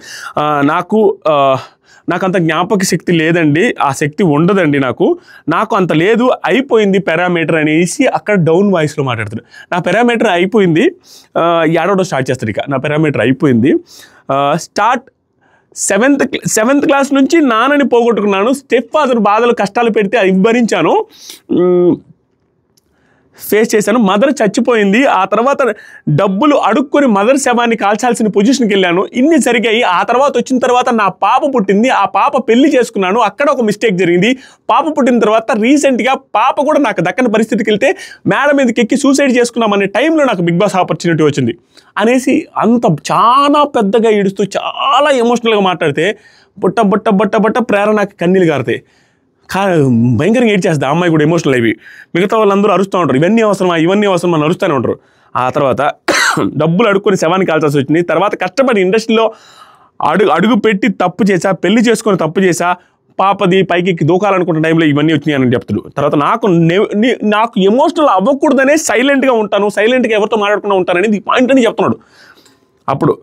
నాకు అంత జ్ఞాపక శక్తి లేదండి, ఆ శక్తి ఉండదండి, నాకు అంత లేదు, అయిపోయింది పారామీటర్ అనేసి అక్కడ డౌన్ వాయిస్లో మాట్లాడుతాడు. నా పారామీటర్ అయిపోయింది, ఏడవడం స్టార్ట్ చేస్తాడు. ఇక నా పారామీటర్ అయిపోయింది, సెవెంత్ క్లాస్ నుంచి నాన్నని పోగొట్టుకున్నాను, స్టెప్ ఫాదర్ బాధలు కష్టాలు పెడితే అవి భరించాను, ఫేస్ చేశాను, మదర్ చచ్చిపోయింది, ఆ తర్వాత డబ్బులు అడుక్కొని మదర్ శవాన్ని కాల్చాల్సిన పొజిషన్కి వెళ్ళాను, ఇన్ని జరిగాయి. ఆ తర్వాత వచ్చిన తర్వాత నా పాప పుట్టింది, ఆ పాప పెళ్లి చేసుకున్నాను, అక్కడ ఒక మిస్టేక్ జరిగింది. పాప పుట్టిన తర్వాత రీసెంట్గా పాప కూడా నాకు దక్కని పరిస్థితికి వెళ్తే మేడం మీదకి ఎక్కి సూసైడ్ చేసుకున్నామనే టైంలో నాకు బిగ్ బాస్ ఆపర్చునిటీ వచ్చింది అనేసి అంత చాలా పెద్దగా ఏడుస్తూ చాలా ఎమోషనల్గా మాట్లాడితే బుట్ట ప్రేరణకి కన్నీళ్ళు గారుతాయి. భయంకరంగా ఏడ్చేస్తుంది ఆ అమ్మాయి కూడా ఎమోషనల్ అయ్యి. మిగతా వాళ్ళందరూ అరుస్తూ ఉంటారు, ఇవన్నీ అవసరం అని అరుస్తూనే ఉంటారు. ఆ తర్వాత డబ్బులు అడుక్కొని శవాన్ని కాల్చాల్సి వచ్చింది. తర్వాత కష్టపడి ఇండస్ట్రీలో అడుగు పెట్టి తప్పు చేశా, పెళ్లి చేసుకొని తప్పు చేశా, పాపది పైకి దూకాలనుకున్న టైంలో ఇవన్నీ వచ్చినాయి అని చెప్తాడు. తర్వాత నాకు ఎమోషనల్ అవ్వకూడదనే సైలెంట్గా ఉంటాను, సైలెంట్గా ఎవరితో మాట్లాడకుండా ఉంటాననేది పాయింట్ అని చెప్తున్నాడు. అప్పుడు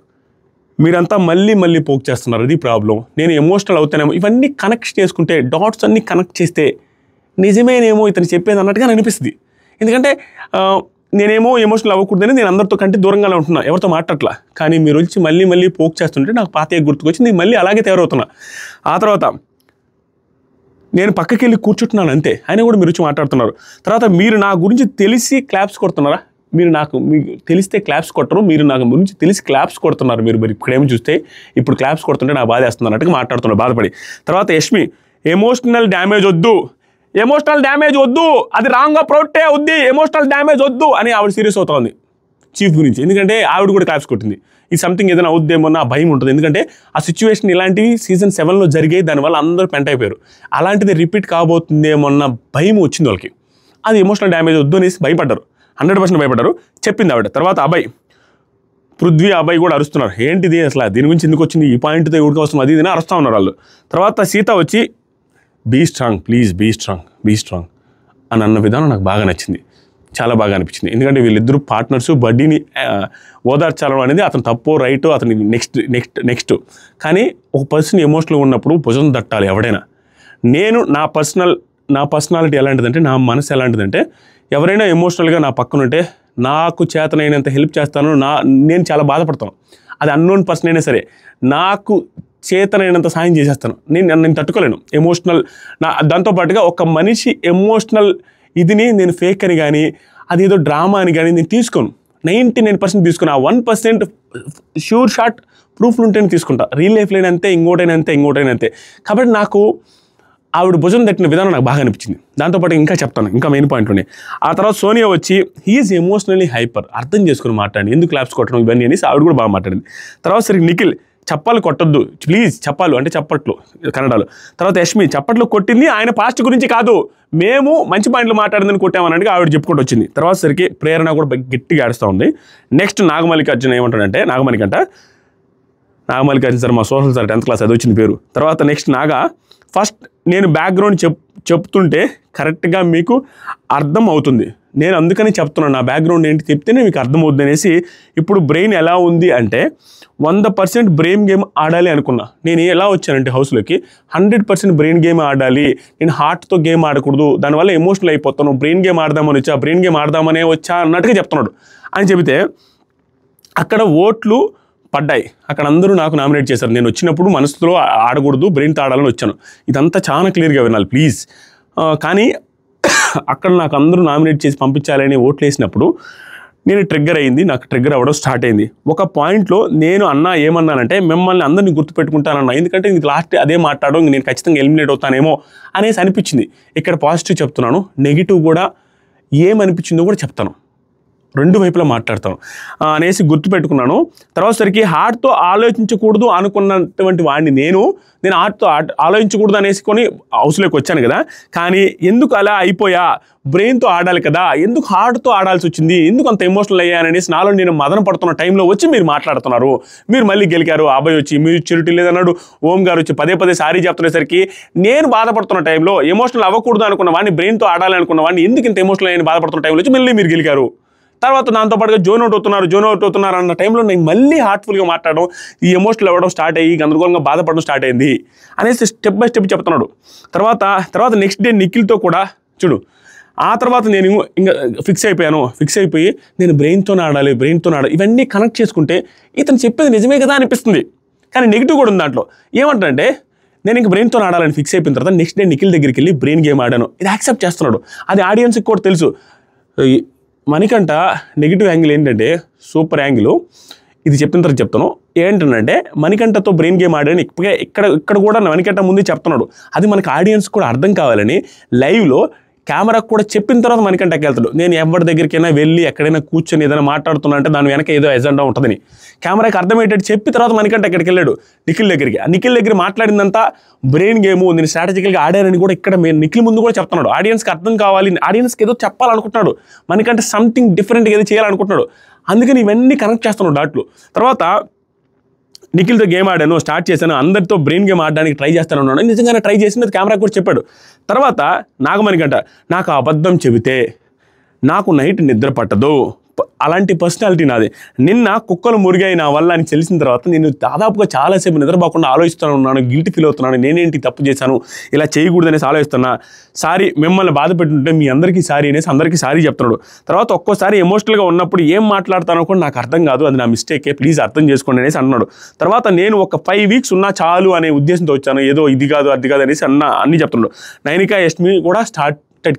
మీరంతా మళ్ళీ పోక్ చేస్తున్నారు, అది ప్రాబ్లం. నేను ఎమోషనల్ అవుతానేమో, ఇవన్నీ కనెక్ట్ చేసుకుంటే, డాట్స్ అన్నీ కనెక్ట్ చేస్తే నిజమేనేమో ఇతను చెప్పేది అన్నట్టుగా అనిపిస్తుంది. ఎందుకంటే నేనేమో ఎమోషనల్ అవ్వకూడదని నేను అందరితో కంటే దూరంగానే ఉంటున్నా, ఎవరితో మాట్లాడట్లా. కానీ మీరు వచ్చి మళ్ళీ పోక్ చేస్తుంటే నాకు పాతయ్య గుర్తుకొచ్చి నేను మళ్ళీ అలాగే తయారవుతున్నా. ఆ తర్వాత నేను పక్కకి వెళ్ళి కూర్చుంటున్నాను అంతే, అయినా కూడా మీరు వచ్చి మాట్లాడుతున్నారు. తర్వాత మీరు నా గురించి తెలిసి క్లాప్స్ కొడుతున్నారా? మీకు తెలిస్తే క్లాప్స్ కొట్టరు, మీరు నాకు గురించి తెలిసి క్లాప్స్ కొడుతున్నారు. మీరు ఇక్కడేమో చూస్తే ఇప్పుడు క్లాప్స్ కొడుతుంటే నాకు బాధ వేస్తుంది అన్నట్టుగా మాట్లాడుతున్నారు బాధపడి. తర్వాత యష్మి ఎమోషనల్ డ్యామేజ్ వద్దు, అది రాంగ్గా ప్రొట్టే వద్దు, ఎమోషనల్ డ్యామేజ్ వద్దు అని ఆవిడ సీరియస్ అవుతుంది చీఫ్ గురించి. ఎందుకంటే ఆవిడ కూడా క్లాప్స్ కొట్టింది. ఈ సంథింగ్ ఏదైనా అవుద్దేమో నా భయం ఉంటుంది. ఎందుకంటే ఆ సిచ్యువేషన్ ఇలాంటివి సీజన్ 7లో జరిగాయి, దానివల్ల అందరూ పెంట్ అయిపోయారు. అలాంటిది రిపీట్ కాబోతుందేమో అన్న భయం వచ్చింది వాళ్ళకి. అది ఎమోషనల్ డ్యామేజ్ వద్దు అనేసి భయపడ్డారు, 100% భయపడ్డారు. చెప్పింది ఆవిడ. తర్వాత పృథ్వీ అబ్బాయి కూడా అరుస్తున్నారు, ఏంటిది అసలు దీని గురించి ఎందుకు వచ్చింది, ఈ పాయింట్తో ఎవరికి వస్తుంది, అది ఇది అరుస్తూ ఉన్నారు వాళ్ళు. తర్వాత సీత వచ్చి be strong, please be strong అని అన్న విధానం నాకు బాగా నచ్చింది, చాలా బాగా అనిపించింది. ఎందుకంటే వీళ్ళిద్దరూ పార్ట్నర్స్, బడ్డీని ఓదార్చాలని అనేది అతను తప్పో రైటో అతని నెక్స్ట్. కానీ ఒక పర్సన్ ఎమోషనల్గా ఉన్నప్పుడు భుజం దట్టాలి ఎవడైనా. నా పర్సనాలిటీ ఎలాంటిదంటే, నా మనసు ఎలాంటిదంటే, ఎవరైనా ఎమోషనల్గా నా పక్కన ఉంటే నాకు చేతనైనంత హెల్ప్ చేస్తాను. నేను చాలా బాధపడతాను, అది అన్నోన్ పర్సన్ అయినా సరే, నాకు చేతనైనంత సాయం చేసేస్తాను. నేను తట్టుకోలేను ఎమోషనల్. దాంతోపాటుగా ఒక మనిషి ఎమోషనల్ ఇదిని నేను ఫేక్ అని కానీ అదేదో డ్రామా అని కానీ నేను తీసుకోను. 99% తీసుకున్నా. 1% షూర్ షాట్ ప్రూఫ్లు ఉంటేనే తీసుకుంటా. రియల్ లైఫ్లో అంతే, ఇంకోటైనా అంతే. కాబట్టి నాకు ఆవిడ భుజం తట్టిన విధానం నాకు బాగా అనిపించింది. దాంతోపాటు ఇంకా చెప్తాను, ఇంకా మెయిన్ పాయింట్ ఉన్నాయి. ఆ తర్వాత సోనియా వచ్చి హీఈస్ ఎమోషనల్లీ హైపర్, అర్థం చేసుకుని మాట్లాడి ఎందుకు క్లాప్స్ కొట్టడం ఇవన్నీ అనేసి ఆవిడ కూడా బాగా మాట్లాడింది. తర్వాత సరే నిఖిల్ చప్పాలు కొట్టొద్దు ప్లీజ్, చప్పాలు అంటే చప్పట్లు కన్నడలో. తర్వాత యష్మి చప్పట్లు కొట్టింది ఆయన పాస్ట్ గురించి కాదు, మేము మంచి పాయింట్లు మాట్లాడిందని కొట్టామన్నట్టు ఆవిడ చెప్పుకుంటూ వచ్చింది. తర్వాత సరికి ప్రేరణ కూడా గట్టిగా ఆడుస్తూ ఉంది. నెక్స్ట్ నాగమల్లికార్జున ఏమంటాడంటే, నాగమల్లికార్జున సార్ మా సోషల్ సార్ 10th క్లాస్ అది వచ్చింది పేరు. తర్వాత నెక్స్ట్ ఫస్ట్ నేను బ్యాక్గ్రౌండ్ చెప్తుంటే కరెక్ట్గా మీకు అర్థం అవుతుంది, నేను అందుకని చెప్తున్నాను, నా బ్యాక్గ్రౌండ్ ఏంటి చెప్తేనే మీకు అర్థమవుతుంది అనేసి. ఇప్పుడు బ్రెయిన్ ఎలా ఉంది అంటే 100% బ్రెయిన్ గేమ్ ఆడాలి అనుకున్నా. నేను ఎలా వచ్చానంటే హౌస్లోకి 100% బ్రెయిన్ గేమ్ ఆడాలి, నేను హార్ట్తో గేమ్ ఆడకూడదు, దానివల్ల ఎమోషనల్ అయిపోతాను, బ్రెయిన్ గేమ్ ఆడదామనే వచ్చా అన్నట్టుగా చెప్తున్నాడు అని చెబితే అక్కడ ఓట్లు పడ్డాయి. అక్కడ అందరూ నాకు నామినేట్ చేశారు. నేను వచ్చినప్పుడు మనసులో ఆడకూడదు, బ్రెయిన్తో ఆడాలని వచ్చాను. ఇదంతా చాలా క్లియర్గా వినాలి ప్లీజ్. కానీ అక్కడ నాకు అందరూ నామినేట్ చేసి పంపించాలని ఓట్లు వేసినప్పుడు నేను నాకు ట్రిగ్గర్ అవ్వడం స్టార్ట్ అయింది. ఒక పాయింట్లో నేను ఏమన్నానంటే మిమ్మల్ని అందరినీ గుర్తుపెట్టుకుంటానన్నా, ఎందుకంటే ఇది లాస్ట్ అదే మాట్లాడడం నేను ఖచ్చితంగా ఎలిమినేట్ అవుతానేమో అనేసి అనిపించింది. ఇక్కడ పాజిటివ్ చెప్తున్నాను, నెగిటివ్ కూడా ఏమనిపించిందో కూడా చెప్తాను, రెండు వైపులా మాట్లాడతాను అనేసి గుర్తుపెట్టుకున్నాను. తర్వాత సరికి హార్ట్తో ఆలోచించకూడదు అనుకున్నటువంటి వాడిని నేను హార్ట్తో ఆలోచించకూడదు అనేసుకొని హౌస్లోకి వచ్చాను కదా. కానీ ఎందుకు అలా అయిపోయా, బ్రెయిన్తో ఆడాలి కదా, ఎందుకు హార్ట్తో ఆడాల్సి వచ్చింది, ఎందుకు అంత ఎమోషనల్ అయ్యాననేసి నాలో నేను మదన పడుతున్న టైంలో వచ్చి మీరు మాట్లాడుతున్నారు. మీరు మళ్ళీ గెలికారు, అబ్బాయి వచ్చి మీరు చెరుటి లేదన్నాడు, ఓం గారు వచ్చి పదే సారీ చెప్తునేసరికి నేను బాధపడుతున్న టైంలో ఎమోషనల్ అవ్వకూడదు అనుకున్న వాడిని, బ్రెయిన్తో ఆడాలి అనుకున్న వాడిని ఎందుకు ఇంత ఎమోషనల్ అయ్యి బాధపడుతున్న టైంలో వచ్చి మళ్ళీ మీరు గెలికారు. తర్వాత దాంతోపాటుగా జోన్ అవుట్ అవుతున్నారు అన్న టైంలో నేను మళ్ళీ హార్ట్ఫుల్గా మాట్లాడడం, ఈ ఎమోషనల్ అవ్వడం స్టార్ట్ అయ్యి గందరగోళంగా బాధపడడం స్టార్ట్ అయింది అనేసి స్టెప్ బై స్టెప్ చెప్తున్నాడు. తర్వాత నెక్స్ట్ డే నిఖిల్తో కూడా చూడు. ఆ తర్వాత నేను ఇంకా ఫిక్స్ అయిపోయి నేను బ్రెయిన్తో ఆడాలి ఇవన్నీ కనెక్ట్ చేసుకుంటే ఇతను చెప్పేది నిజమే కదా అనిపిస్తుంది. కానీ నెగిటివ్ కూడా ఉంది దాంట్లో. ఏమంటారంటే నేను ఇంక బ్రెయిన్తో ఆడాలని ఫిక్స్ అయిపోయిన తర్వాత నెక్స్ట్ డే నిఖిల్ దగ్గరికి వెళ్ళి బ్రెయిన్ గేమ్ ఆడాను, ఇది యాక్సెప్ట్ చేస్తున్నాడు. అది ఆడియన్స్కి కూడా తెలుసు. మణికంఠ నెగిటివ్ యాంగిల్ ఏంటంటే సూపర్ యాంగిల్, ఇది చెప్పిన తర్వాత చెప్తాను. ఏంటంటే మణికంఠతో బ్రెయిన్ గేమ్ ఆడని ఇక్కడ కూడా మణికంఠ ముందే చెప్తున్నాడు. అది మనకి ఆడియన్స్ కూడా అర్థం కావాలని లైవ్లో కెమెరాకు కూడా చెప్పిన తర్వాత మణికంఠకి వెళ్తాడు. నేను ఎవరి దగ్గరికైనా వెళ్ళి ఎక్కడైనా కూర్చొని ఏదైనా మాట్లాడుతున్నా అంటే దాని వెనక ఏదో ఎజెండా ఉంటుందని కెమెరాకి అర్థమయ్యేటట్టు చెప్పిన తర్వాత మణికంఠ ఎక్కడికి వెళ్ళాడు, నిఖిల్ దగ్గరికి. ఆ నిఖిల్ దగ్గర మాట్లాడిందంతా బ్రెయిన్ గేము, నేను స్ట్రాటజికల్గా ఆడారని కూడా ఇక్కడ నిఖిల్ ముందు కూడా చెప్తున్నాడు. ఆడియన్స్కి అర్థం కావాలి, ఆడియన్స్కి ఏదో చెప్పాలనుకుంటున్నాడు, మణికంఠ సంథింగ్ డిఫరెంట్గా ఏదో చేయాలనుకుంటున్నాడు. అందుకని ఇవన్నీ కనెక్ట్ చేస్తున్నాడు డాట్లు. తర్వాత నిఖిల్తో గేమ్ ఆడాను, స్టార్ట్ చేశాను, అందరితో బ్రెయిన్ గేమ్ ఆడడానికి ట్రై చేస్తాను అన్నాడు. నిజంగానే ట్రై చేసినది కెమెరా కూడా చెప్పాడు. తర్వాత నాగమణికంట నాకు అబద్ధం చెబితే నాకు నైట్ నిద్ర పట్టదు, అలాంటి పర్సనాలిటీ నాది. నిన్న కుక్కలు మురిగాయి నా వల్ల అని తెలిసిన తర్వాత నేను దాదాపుగా చాలాసేపు నిద్రపోకుండా ఆలోచిస్తూ ఉన్నాను, గిల్టీ ఫీల్ అవుతున్నాను, నేనేంటి తప్పు చేశాను, ఇలా చేయకూడదనేసి ఆలోచిస్తున్నా, సారీ మిమ్మల్ని బాధ పెట్టుంటే మీ అందరికీ సారీ అనేసి అందరికీ సారీ చెప్తున్నాడు. తర్వాత ఒక్కోసారి ఎమోషనల్గా ఉన్నప్పుడు ఏం మాట్లాడతానో కూడా నాకు అర్థం కాదు, అది నా మిస్టేకే, ప్లీజ్ అర్థం చేసుకోండి అనేసి అన్నాడు. తర్వాత నేను ఒక 5 వీక్స్ ఉన్నా చాలు అనే ఉద్దేశంతో వచ్చాను, ఏదో ఇది కాదు అది కాదు అనేసి అన్నీ చెప్తున్నాడు. నైనికా యష్మి కూడా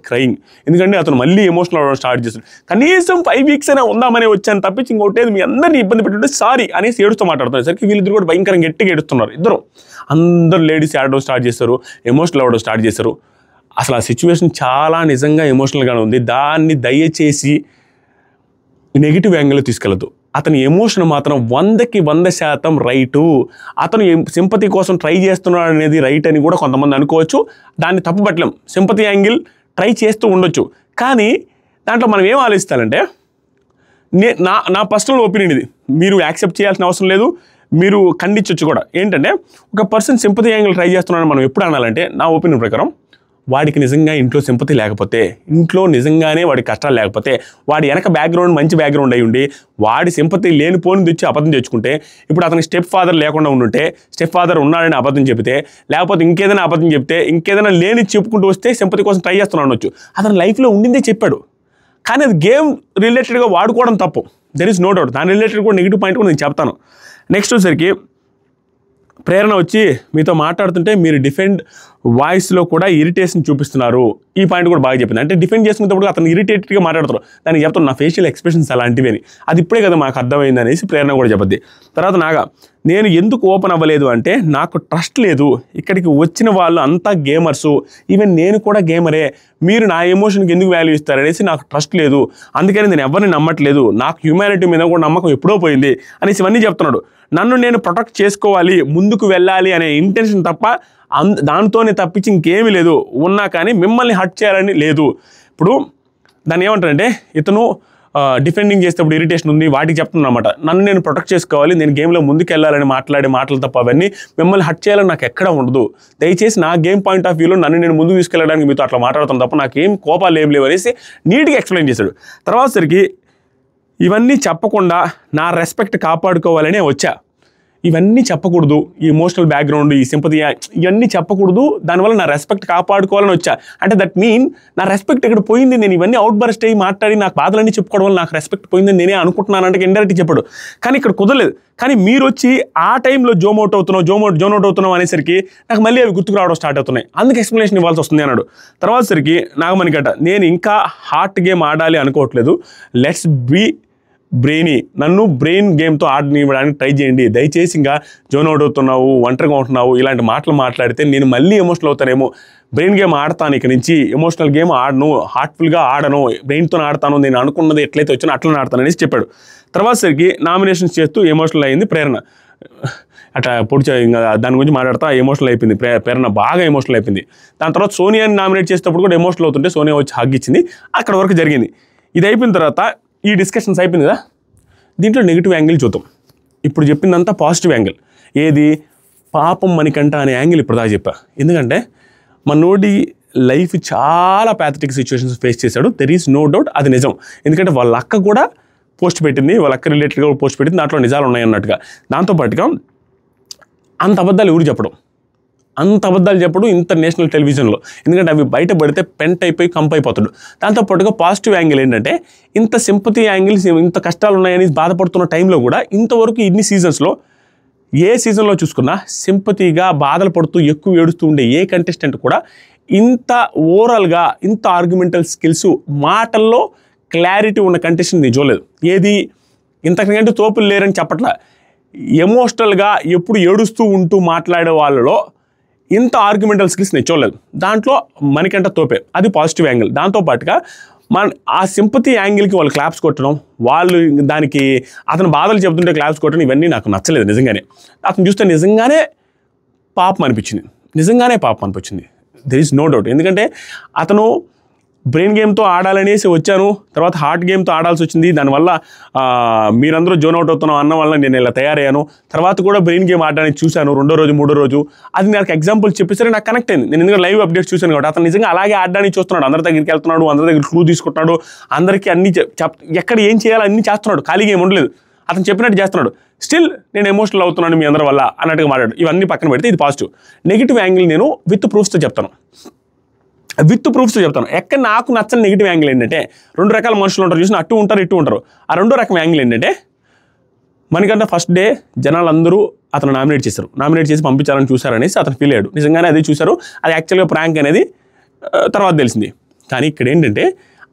క్రైయింగ్, ఎందుకంటే అతను మళ్ళీ ఎమోషనల్ అవ్వడం స్టార్ట్ చేస్తాడు. కనీసం 5 వీక్స్ అయినా ఉందామని వచ్చాను తప్పించి ఇంకోటి మీ అందరినీ ఇబ్బంది పెట్టుంటే సారీ అనేసి ఏడుస్తూ మాట్లాడుతున్నారు. సరికి వీళ్ళిద్దరు కూడా భయంకరంగా గట్టిగా ఏడుస్తున్నారు. ఇద్దరు అందరూ లేడీస్ ఏడడం స్టార్ట్ చేస్తారు, ఎమోషనల్ అవ్వడం స్టార్ట్ చేస్తారు. అసలు ఆ సిచ్యువేషన్ చాలా నిజంగా ఎమోషనల్గానే ఉంది. దాన్ని దయచేసి నెగిటివ్ యాంగిల్లో తీసుకెళ్ళదు. అతని ఎమోషన్ మాత్రం 100% రైటు. అతను సింపతి కోసం ట్రై చేస్తున్నాడు అనేది రైట్ అని కూడా కొంతమంది అనుకోవచ్చు, దాన్ని తప్పుపట్టలేం. సింపతి యాంగిల్ ట్రై చేస్తూ ఉండొచ్చు, కానీ దాంట్లో మనం ఏం ఆలోచిస్తానంటే, నా పర్సనల్ ఒపీనియన్ ఇది, మీరు యాక్సెప్ట్ చేయాల్సిన అవసరం లేదు, మీరు ఖండించవచ్చు కూడా. ఏంటంటే ఒక పర్సన్ సింపతి యాంగిల్ ట్రై చేస్తున్నాడని మనం ఎప్పుడు అనాలంటే, నా ఒపీనియన్ ప్రకారం వాడికి నిజంగా ఇంట్లో సింపతి లేకపోతే, ఇంట్లో నిజంగానే వాడి కష్టాలు లేకపోతే, వాడి వెనక బ్యాక్గ్రౌండ్ మంచి బ్యాక్గ్రౌండ్ అయి ఉండి వాడి సింపతి లేనిపోని తెచ్చి అబద్ధం తెచ్చుకుంటే, ఇప్పుడు అతనికి స్టెప్ ఫాదర్ లేకుండా ఉండుంటే, స్టెప్ ఫాదర్ ఉన్నాడని అబద్ధం చెబితే, లేకపోతే ఇంకేదైనా అబద్ధం చెప్తే, ఇంకేదైనా లేని చెప్పుకుంటూ వస్తే సింపతి కోసం ట్రై చేస్తున్నాడు అనొచ్చు. అతని లైఫ్లో ఉండిందే చెప్పాడు, కానీ అది గేమ్ రిలేటెడ్గా వాడుకోవడం తప్పు. There is no doubt. దాని రిలేటెడ్ కూడా నెగిటివ్ పాయింట్ కూడా నేను చెప్తాను. నెక్స్ట్ వచ్చేసరికి ప్రేరణ వచ్చి మీతో మాట్లాడుతుంటే మీరు డిఫెండ్ వాయిస్లో కూడా ఇరిటేషన్ చూపిస్తున్నారు. ఈ పాయింట్ కూడా బాగా చెప్పింది. అంటే డిఫెండ్ చేసుకునేటప్పుడు అతను ఇరిటేటెడ్గా మాట్లాడుతారు, దానికి చెప్తాను నా ఫేషియల్ ఎక్స్ప్రెషన్స్ అలాంటివి అని. అది ఇప్పుడే కదా మాకు అర్థమైంది అనేసి ప్రేరణ కూడా చెప్పద్ది. తర్వాత నాగా నేను ఎందుకు ఓపెన్ అవ్వలేదు అంటే, నాకు ట్రస్ట్ లేదు, ఇక్కడికి వచ్చిన వాళ్ళు అంతా గేమర్సు, ఈవెన్ నేను కూడా గేమరే, మీరు నా ఎమోషన్కి ఎందుకు వాల్యూ ఇస్తారనేసి నాకు ట్రస్ట్ లేదు, అందుకని నేను ఎవరిని నమ్మట్లేదు, నాకు హ్యూమానిటీ మీద కూడా నమ్మకం ఎప్పుడో పోయింది అనేసి ఇవన్నీ చెప్తున్నాడు. నన్ను నేను ప్రొటెక్ట్ చేసుకోవాలి, ముందుకు వెళ్ళాలి అనే ఇంటెన్షన్ తప్ప దాంతోనే తప్పించి ఇంకేమీ లేదు. ఉన్నా కానీ మిమ్మల్ని హర్ట్ చేయాలని లేదు. ఇప్పుడు దాన్ని ఏమంటారంటే, ఇతను డిఫెండింగ్ చేసేటప్పుడు ఇరిటేషన్ ఉంది, వాటికి చెప్తున్నాను అనమాట, నన్ను నేను ప్రొటెక్ట్ చేసుకోవాలి, నేను గేమ్లో ముందుకు వెళ్ళాలని మాట్లాడే మాటలు తప్ప అవన్నీ మిమ్మల్ని హర్ట్ చేయాలని నాకు ఎక్కడ ఉండదు. దయచేసి నా గేమ్ పాయింట్ ఆఫ్ వ్యూలో నన్ను నేను ముందుకు తీసుకెళ్ళడానికి మీతో అట్లా మాట్లాడుతాను తప్ప నాకేం కోపాలు ఏం లేవు అనేసి నీట్గా ఎక్స్ప్లెయిన్ చేశాడు. తర్వాత సరికి ఇవన్నీ చెప్పకుండా నా రెస్పెక్ట్ కాపాడుకోవాలనే వచ్చా, ఇవన్నీ చెప్పకూడదు, ఈ ఎమోషనల్ బ్యాక్గ్రౌండ్, ఈ సింపతి ఇవన్నీ చెప్పకూడదు, దానివల్ల నా రెస్పెక్ట్ కాపాడుకోవాలని వచ్చా. అంటే దట్ మీన్ నా రెస్పెక్ట్ ఇక్కడ పోయింది, నేను ఇవన్నీ అవుట్ బర్స్ట్ అయ్యి మాట్లాడి నాకు బాధలన్నీ చెప్పుకోవడం వల్ల నాకు రెస్పెక్ట్ పోయిందని నేనే అనుకుంటున్నాను అంటే ఇండైరెక్ట్గా చెప్పాడు. కానీ ఇక్కడ కుదరలేదు. కానీ మీరు వచ్చి ఆ టైంలో జోన్ అవుట్ అవుతున్నాం అనేసరికి నాకు మళ్ళీ అవి గుర్తుకు రావడం స్టార్ట్ అవుతున్నాయి, అందుకు ఎక్స్ప్లెనేషన్ ఇవ్వాల్సి వస్తుంది అన్నాడు. తర్వాత సరికి నాగమణికట నేను ఇంకా హార్ట్ గేమ్ ఆడాలి అనుకోవట్లేదు, లెట్స్ బీ బ్రెయినీ, నన్ను బ్రెయిన్ గేమ్తో ఆడనివ్వడానికి ట్రై చేయండి, దయచేసి ఇంకా జోన్ అవుట్ అవుతున్నావు, ఒంటరిగా ఉంటున్నావు, ఇలాంటి మాటలు మాట్లాడితే నేను మళ్ళీ ఎమోషనల్ అవుతానేమో, బ్రెయిన్ గేమ్ ఆడతాను ఇక నుంచి, ఎమోషనల్ గేమ్ ఆడను, హార్ట్ఫుల్గా ఆడను, బ్రెయిన్తో ఆడతాను, నేను అనుకున్నది ఎట్లయితే వచ్చినా అట్లా ఆడతాను అనేసి చెప్పాడు. తర్వాత సరికి నామినేషన్స్ చేస్తూ ఎమోషనల్ అయింది ప్రేరణ. అట్లా ఇంకా దాని గురించి మాట్లాడుతూ ఎమోషనల్ అయిపోయింది ప్రేరణ, బాగా ఎమోషనల్ అయిపోయింది. దాని తర్వాత సోనియాని నామినేట్ చేసేటప్పుడు కూడా ఎమోషనల్ అవుతుంటే సోనియా వచ్చి హగ్ ఇచ్చింది, అక్కడ వరకు జరిగింది. ఇది అయిపోయిన తర్వాత ఈ డిస్కషన్స్ అయిపోయింది కదా, దీంట్లో నెగిటివ్ యాంగిల్ చూద్దాం. ఇప్పుడు చెప్పిందంతా పాజిటివ్ యాంగిల్, ఏది పాపం మణికంఠ అనే యాంగిల్ ఇప్పుడు దాకా చెప్పా. ఎందుకంటే మనోడి లైఫ్ చాలా ప్యాథటిక్ సిచ్యువేషన్స్ ఫేస్ చేశాడు, దెర్ ఈజ్ నో డౌట్, అది నిజం. ఎందుకంటే వాళ్ళ అక్క కూడా పోస్ట్ పెట్టింది, వాళ్ళ అక్క రిలేటెడ్గా పోస్ట్ పెట్టింది, దాంట్లో నిజాలు ఉన్నాయన్నట్టుగా. దాంతోపాటుగా అంత అబద్ధాలు ఎవరు చెప్పడం, ఇంటర్నేషనల్ టెలివిజన్లో, ఎందుకంటే అవి బయట పడితే పెంట్ అయిపోయి కంప్ అయిపోతాడు. దాంతోపాటుగా పాజిటివ్ యాంగిల్ ఏంటంటే, ఇంత సింపతి యాంగిల్స్, ఇంత కష్టాలు ఉన్నాయని బాధపడుతున్న టైంలో కూడా ఇంతవరకు ఇన్ని సీజన్స్లో ఏ సీజన్లో చూసుకున్నా సింపతిగా బాధలు పడుతూ ఎక్కువ ఏడుస్తూ ఉండే ఏ కంటెస్టెంట్ కూడా ఇంత ఓవరాల్గా ఇంత ఆర్గ్యుమెంటల్ స్కిల్స్, మాటల్లో క్లారిటీ ఉన్న కంటెస్టెంట్ నేను చూడలేదు. ఏది ఇంతకంటే తోపులు లేరని చెప్పట్లా, ఎమోషనల్గా ఎప్పుడు ఏడుస్తూ ఉంటూ మాట్లాడే వాళ్ళలో ఇంత ఆర్గ్యుమెంటల్ స్కిల్స్ నేను చూడలేదు. దాంట్లో మణికంఠ తోపే, అది పాజిటివ్ యాంగిల్. దాంతోపాటుగా ఆ సింపతి యాంగిల్కి వాళ్ళు క్లాప్స్ కొట్టడం, వాళ్ళు దానికి అతను బాధలు చెబుతుంటే క్లాప్స్ కొట్టడం, ఇవన్నీ నాకు నచ్చలేదు నిజంగానే. అతను చూస్తే నిజంగానే పాపం అనిపించింది, దెర్ ఈజ్ నో డౌట్. ఎందుకంటే అతను బ్రెయిన్ గేమ్తో ఆడాలనేసి వచ్చాను, తర్వాత హార్ట్ గేమ్తో ఆడాల్సి వచ్చింది. దానివల్ల మీరందరూ జోన్ అవుట్ అవుతున్నాం అన్న వల్ల నేను ఇలా తయారయ్యాను. తర్వాత కూడా బ్రెయిన్ గేమ్ ఆడడానికి చూశాను, రెండో రోజు మూడో రోజు. అది నాకు ఎగ్జాంపుల్ చెప్పేసరికి నాకు కనెక్ట్ అయింది. నేను ఎందుకంటే లైవ్ అప్డేట్స్ చూశాను కాబట్టి అతను నిజంగా అలాగే ఆడడానికి చూస్తున్నాడు. అందరి దగ్గరికి వెళ్తున్నాడు, అందరి దగ్గర క్లూ తీసుకుంటున్నాడు, అందరికీ అన్ని ఎక్కడ ఏం చేయాలో అన్నీ చేస్తున్నాడు. ఖాళీగా ఏమి ఉండలేదు, అతను చెప్పినట్టు చేస్తున్నాడు. స్టిల్ నేను ఎమోషనల్ అవుతున్నాను మీ అందరి వల్ల అన్నట్టుగా మాట్లాడు. ఇవన్నీ పక్కన పెడితే ఇది పాజిటివ్. నెగిటివ్ యాంగిల్ నేను విత్ ప్రూఫ్స్తో చెప్తాను. ఎక్కడ నాకు నచ్చని నెగిటివ్ యాంగిల్ ఏంటంటే, రెండు రకాల మనుషులు ఉంటారు చూసిన, అటు ఉంటారు ఇటు ఉంటారు. ఆ రెండో రకం యాంగిల్ ఏంటంటే, మనకంటే ఫస్ట్ డే జనాలందరూ అతను నామినేట్ చేసి పంపించాలని చూశారనేసి అతను ఫీల్ అయ్యాడు. నిజంగానే అదే చూశారు. అది యాక్చువల్గా ప్రాంక్ అనేది తర్వాత తెలిసింది. కానీ ఇక్కడ ఏంటంటే,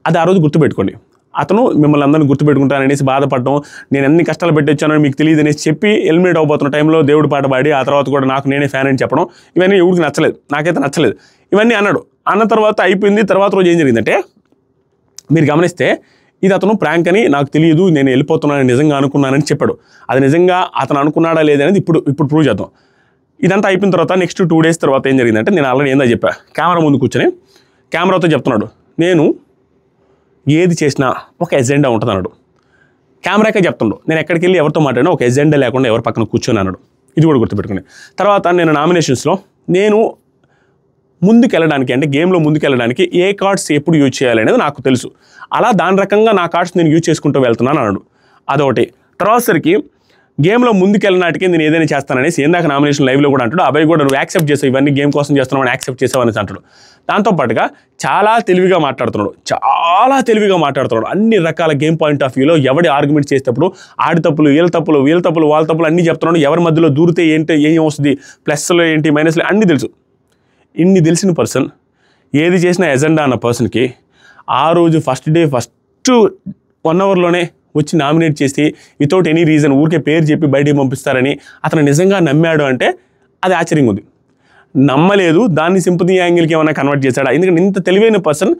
అది ఆ రోజు గుర్తుపెట్టుకోండి. అతను మిమ్మల్ని అందరినీ గుర్తుపెట్టుకుంటాననేసి బాధపడడం, నేను ఎన్ని కష్టాలు పెట్టి వచ్చానని మీకు తెలియదు అనేసి చెప్పి ఎలిమినేట్ అవబోతున్న టైంలో దేవుడి పాట పాడి ఆ తర్వాత కూడా నాకు నేనే ఫ్యాన్ అని చెప్పడం, ఇవన్నీ ఎవరికి నచ్చలేదు, నాకైతే నచ్చలేదు. ఇవన్నీ అన్న తర్వాత అయిపోయింది. తర్వాత రోజు ఏం జరిగిందంటే, మీరు గమనిస్తే ఇది అతను ప్రాంక్ అని నాకు తెలియదు, నేను వెళ్ళిపోతున్నానని నిజంగా అనుకున్నానని చెప్పాడు. అది నిజంగా అతను అనుకున్నాడా లేదనేది ఇప్పుడు ప్రూవ్ చేద్దాం. ఇదంతా అయిపోయిన తర్వాత నెక్స్ట్ 2 days తర్వాత ఏం జరిగిందంటే, నేను ఆల్రెడీ ఏందో చెప్పా, కెమెరా ముందు కూర్చొని కెమెరాతో చెప్తున్నాడు, నేను ఏది చేసినా ఒక ఎజెండా ఉంటుంది అన్నాడు. కెమెరాకే చెప్తుండు, నేను ఎక్కడికి వెళ్ళి ఎవరితో మాట్లాడినా ఒక ఎజెండా లేకుండా ఎవరి పక్కన కూర్చొని అన్నాడు. ఇది కూడా గుర్తుపెట్టుకుని. తర్వాత నేను నామినేషన్స్లో నేను ముందుకెళ్ళడానికి, అంటే గేమ్లో ముందుకెళ్ళడానికి ఏ కార్డ్స్ ఎప్పుడు యూజ్ చేయాలి అనేది నాకు తెలుసు. అలా దాని రకంగా నా కార్డ్స్ నేను యూజ్ చేసుకుంటూ వెళ్తున్నాను అన్నాడు. అదొకటి. తర్వాత సరికి గేమ్లో ముందుకెళ్ళినాటికి నేను ఏదైనా చేస్తాననేసి ఏందాక నామినేషన్ లైవ్లో కూడా అంటాడు. అబ్బాయి కూడా నువ్వు యాక్సెప్ట్ చేసావు, ఇవన్నీ గేమ్ కోసం చేస్తున్నావు అని యాక్సెప్ట్ చేసావు అనేసి అంటాడు. దాంతోపాటుగా చాలా తెలివిగా మాట్లాడుతున్నాడు. అన్ని రకాల గేమ్ పాయింట్ ఆఫ్ వ్యూలో ఎవడి ఆర్గ్యుమెంట్ చేసేటప్పుడు ఆడి తప్పులు, వీళ్ళ తప్పులు, వాళ్ళ తప్పులు అన్నీ చెప్తున్నాడు. ఎవరి మధ్యలో దూరితే ఏం వస్తుంది, ప్లస్లో ఏంటి, మైనస్లో అన్నీ తెలుసు. ఇన్ని తెలిసిన పర్సన్ ఏది చేసిన ఎజెండా అన్న పర్సన్కి ఆ రోజు ఫస్ట్ 1 hourలోనే వచ్చి నామినేట్ చేసి వితౌట్ ఎనీ రీజన్ ఊరికే పేరు చెప్పి బయటికి పంపిస్తారని అతను నిజంగా నమ్మాడు అంటే అది ఆశ్చర్యంగా ఉంది. నమ్మలేదు, దాన్ని సింపతి యాంగిల్కి ఏమైనా కన్వర్ట్ చేశాడా? ఎందుకంటే ఇంత తెలివైన పర్సన్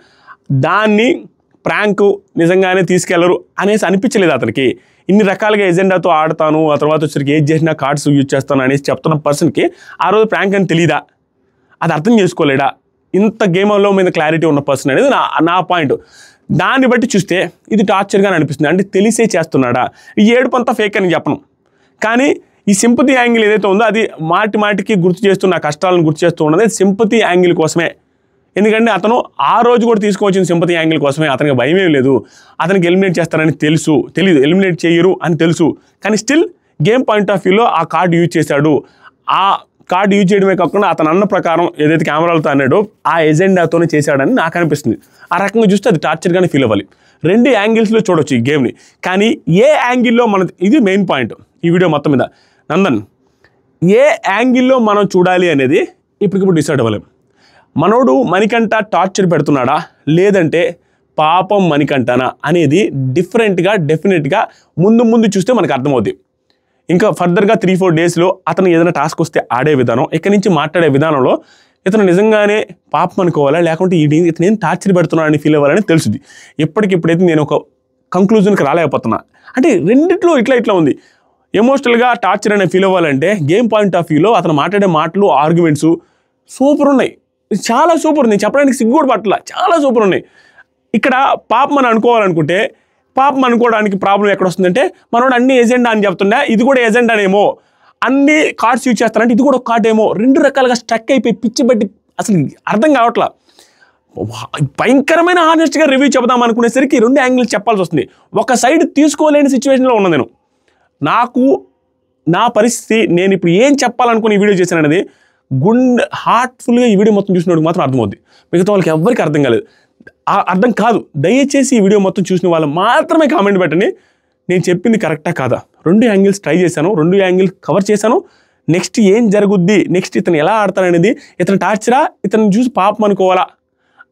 దాన్ని ప్రాంక్ నిజంగానే తీసుకెళ్లరు అనేసి అనిపించలేదు అతనికి. ఇన్ని రకాలుగా ఎజెండాతో ఆడతాను, ఆ తర్వాత వచ్చరికి ఏది చేసినా కార్డ్స్ యూజ్ చేస్తాను అనేసి చెప్తున్న పర్సన్కి ఆ రోజు ప్రాంక్ అని తెలీదా? అది అర్థం చేసుకోలేడా? ఇంత గేమ్లో మీద క్లారిటీ ఉన్న పర్సన్ అనేది నా పాయింట్. దాన్ని బట్టి చూస్తే ఇది టార్చర్గా అనిపిస్తుంది. అంటే తెలిసే చేస్తున్నాడా? ఈ ఏడుపంతా ఫేక్ అని చెప్పను, కానీ ఈ సింపతి యాంగిల్ ఏదైతే ఉందో అది మాటికి గుర్తు చేస్తూ, నా కష్టాలను గుర్తు చేస్తూ ఉన్నది సింపతి యాంగిల్ కోసమే. ఎందుకంటే అతను ఆ రోజు కూడా తీసుకొచ్చిన సింపతి యాంగిల్ కోసమే. అతనికి భయమేం లేదు, అతనికి ఎలిమినేట్ చేస్తారని తెలియదు, ఎలిమినేట్ చేయరు అని తెలుసు. కానీ స్టిల్ గేమ్ పాయింట్ ఆఫ్ వ్యూలో ఆ కార్డు యూజ్ చేశాడు. ఆ కార్డు యూజ్ చేయడమే కాకుండా అతను అన్న ప్రకారం ఏదైతే కెమెరాలతో అన్నాడో ఆ ఎజెండాతోనే చేశాడని నాకు అనిపిస్తుంది. ఆ రకంగా చూస్తే అది టార్చర్గానే ఫీల్ అవ్వాలి. 2 యాంగిల్స్లో చూడొచ్చు ఈ గేమ్ని. కానీ ఏ యాంగిల్లో ఇది మెయిన్ పాయింట్ ఈ వీడియో మొత్తం మీద. నందన్, ఏ యాంగిల్లో మనం చూడాలి అనేది ఇప్పటికిప్పుడు డిసైడ్ అవ్వలేం. మనోడు మణికంఠ టార్చర్ పెడుతున్నాడా లేదంటే పాపం మణికంఠనా అనేది డెఫినెట్గా ముందు చూస్తే మనకు అర్థమవుతుంది. ఇంకా ఫర్దర్గా 3-4 daysలో అతను ఏదైనా టాస్క్ వస్తే ఆడే విధానం, ఇక్కడి నుంచి మాట్లాడే విధానంలో ఇతను నిజంగానే పాపం అనుకోవాలా లేకుంటే ఇతను ఏం టార్చర్ పెడుతున్నాడని ఫీల్ అవ్వాలని తెలుసుది. ఇప్పటికిప్పుడైతే నేను ఒక కంక్లూజన్కి రాలేకపోతున్నా. అంటే రెండిట్లో ఇట్లా ఉంది. ఎమోషనల్గా టార్చర్ అనే ఫీల్ అవ్వాలంటే గేమ్ పాయింట్ ఆఫ్ వ్యూలో అతను మాట్లాడే మాటలు, ఆర్గ్యుమెంట్స్ సూపర్ ఉన్నాయి, చాలా సూపర్ ఉంది. చెప్పడానికి సిగ్గు కూడా పట్ల, చాలా సూపర్ ఉన్నాయి. ఇక్కడ పాపం అని అనుకోవాలనుకుంటే పాపం అనుకోవడానికి ప్రాబ్లం ఎక్కడ వస్తుందంటే, మనోడు అన్ని ఎజెండా అని చెప్తుండే ఇది కూడా ఎజెండానేమో, అన్ని కార్డ్స్ యూజ్ చేస్తారంటే ఇది కూడా ఒక కార్డ్ ఏమో, 2 రకాలుగా స్ట్రక్ అయిపోయి పిచ్చి బట్టి అసలు అర్థం కావట్లా. భయంకరమైన హానెస్ట్గా రివ్యూ చెబుదాం అనుకునేసరికి 2 యాంగిల్స్ చెప్పాల్సి వస్తుంది. ఒక సైడ్ తీసుకోలేని సిచ్యువేషన్లో ఉన్నా నేను. నా పరిస్థితి, నేను ఇప్పుడు ఏం చెప్పాలనుకుని ఈ వీడియో చేశాను అనేది హార్ట్ఫుల్గా ఈ వీడియో మొత్తం చూసినోడికి మాత్రం అర్థమవుద్ది. మిగతా వాళ్ళకి ఎవరికి అర్థం కాలేదు, అర్థం కాదు. దయచేసి ఈ వీడియో మొత్తం చూసిన వాళ్ళు మాత్రమే కామెంట్ పెట్టండి, నేను చెప్పింది కరెక్టా కాదా. 2 యాంగిల్స్ ట్రై చేశాను, 2 యాంగిల్స్ కవర్ చేశాను. నెక్స్ట్ ఏం జరుగుద్ది, నెక్స్ట్ ఇతను ఎలా ఆడతారనేది, ఇతను టార్చరా, ఇతను చూసి పాపం అనుకోవాలా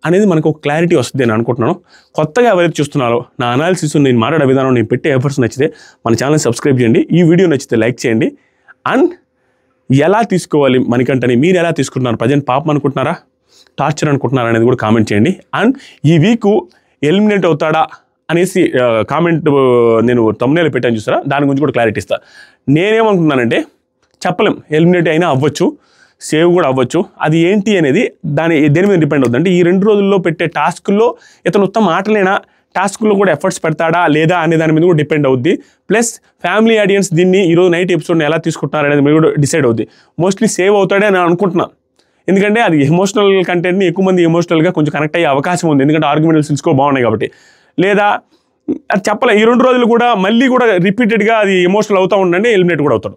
అనేది మనకు ఒక క్లారిటీ వస్తుంది అని అనుకుంటున్నాను. కొత్తగా ఎవరైతే చూస్తున్నారో నా అనాలిసిస్, నేను మాట్లాడే విధానం, నేను పెట్టే ఎఫర్ట్స్ నచ్చితే మన ఛానల్ని సబ్స్క్రైబ్ చేయండి, ఈ వీడియో నచ్చితే లైక్ చేయండి. అండ్ ఎలా తీసుకోవాలి మణికంఠని, మీరు ఎలా తీసుకుంటున్నారు, ప్రజెంట్ పాపం అనుకుంటున్నారా, టార్చర్ అనుకుంటున్నారా అనేది కూడా కామెంట్ చేయండి. అండ్ ఈ వీక్ ఎలిమినేట్ అవుతాడా అనేసి కామెంట్ నేను తమ్మునేలో పెట్టాను చూస్తారా, దాని గురించి కూడా క్లారిటీ ఇస్తా. నేనేమనుకుంటున్నానంటే చెప్పలేం, ఎలిమినేట్ అయినా అవ్వచ్చు. సేవ్ కూడా అవ్వచ్చు. అది ఏంటి అనేది దేని మీద డిపెండ్ అవుతుంది అంటే ఈ 2 రోజుల్లో పెట్టే టాస్కుల్లో ఇతను ఉత్తమ ఆటలేనా, టాస్కుల్లో కూడా ఎఫర్ట్స్ పెడతాడా లేదా అనే దాని మీద కూడా డిపెండ్ అవుద్ది. ప్లస్ ఫ్యామిలీ ఆడియన్స్ దీన్ని ఈరోజు నైట్ ఎపిసోడ్ని ఎలా తీసుకుంటున్నారు అనేది మీరు కూడా డిసైడ్ అవుద్ది. మోస్ట్లీ సేవ్ అవుతాడే అని అనుకుంటున్నా, ఎందుకంటే అది ఎమోషనల్ కంటెంట్ని ఎక్కువ మంది ఎమోషనల్గా కొంచెం కనెక్ట్ అయ్యే అవకాశం ఉంది, ఎందుకంటే ఆర్గ్యుమెంటల్ స్కిల్స్ కూడా బాగున్నాయి కాబట్టి. లేదా అది చెప్పలేం, ఈ 2 రోజులు కూడా మళ్ళీ కూడా రిపీటెడ్గా అది ఎమోషనల్ అవుతూ ఉండండి, ఎలిమినేట్ కూడా అవుతాడు,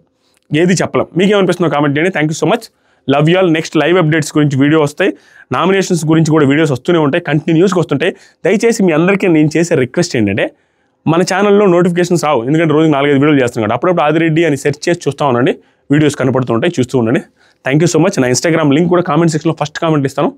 ఏది చెప్పలేం. మీకేమనిపిస్తుందో కామెంట్ చేయండి. Thank you so much, love you all. Next live updates గురించి వీడియో వస్తాయి, నామినేషన్స్ గురించి కూడా వీడియోస్ వస్తూనే ఉంటాయి, కంటిన్యూస్గా వస్తుంటాయి. దయచేసి మీ అందరికీ నేను చేసే రిక్వెస్ట్ ఏంటంటే మన ఛానల్లో నోటిఫికేషన్స్ రావు, ఎందుకంటే రోజు 4-5 వీడియోలు చేస్తున్నాం కాబట్టి. అప్పుడప్పుడు ఆదిరెడ్డి అని సెర్చ్ చేసి చూస్తూ ఉండండి, వీడియోస్ కనపడుతూ ఉంటాయి, చూస్తూ ఉండండి. Thank you so much. నా ఇన్స్టాగ్రామ్ లింక్ కూడా కామెంట్ సెక్షన్లో ఫస్ట్ కామెంట్ ఇస్తాను.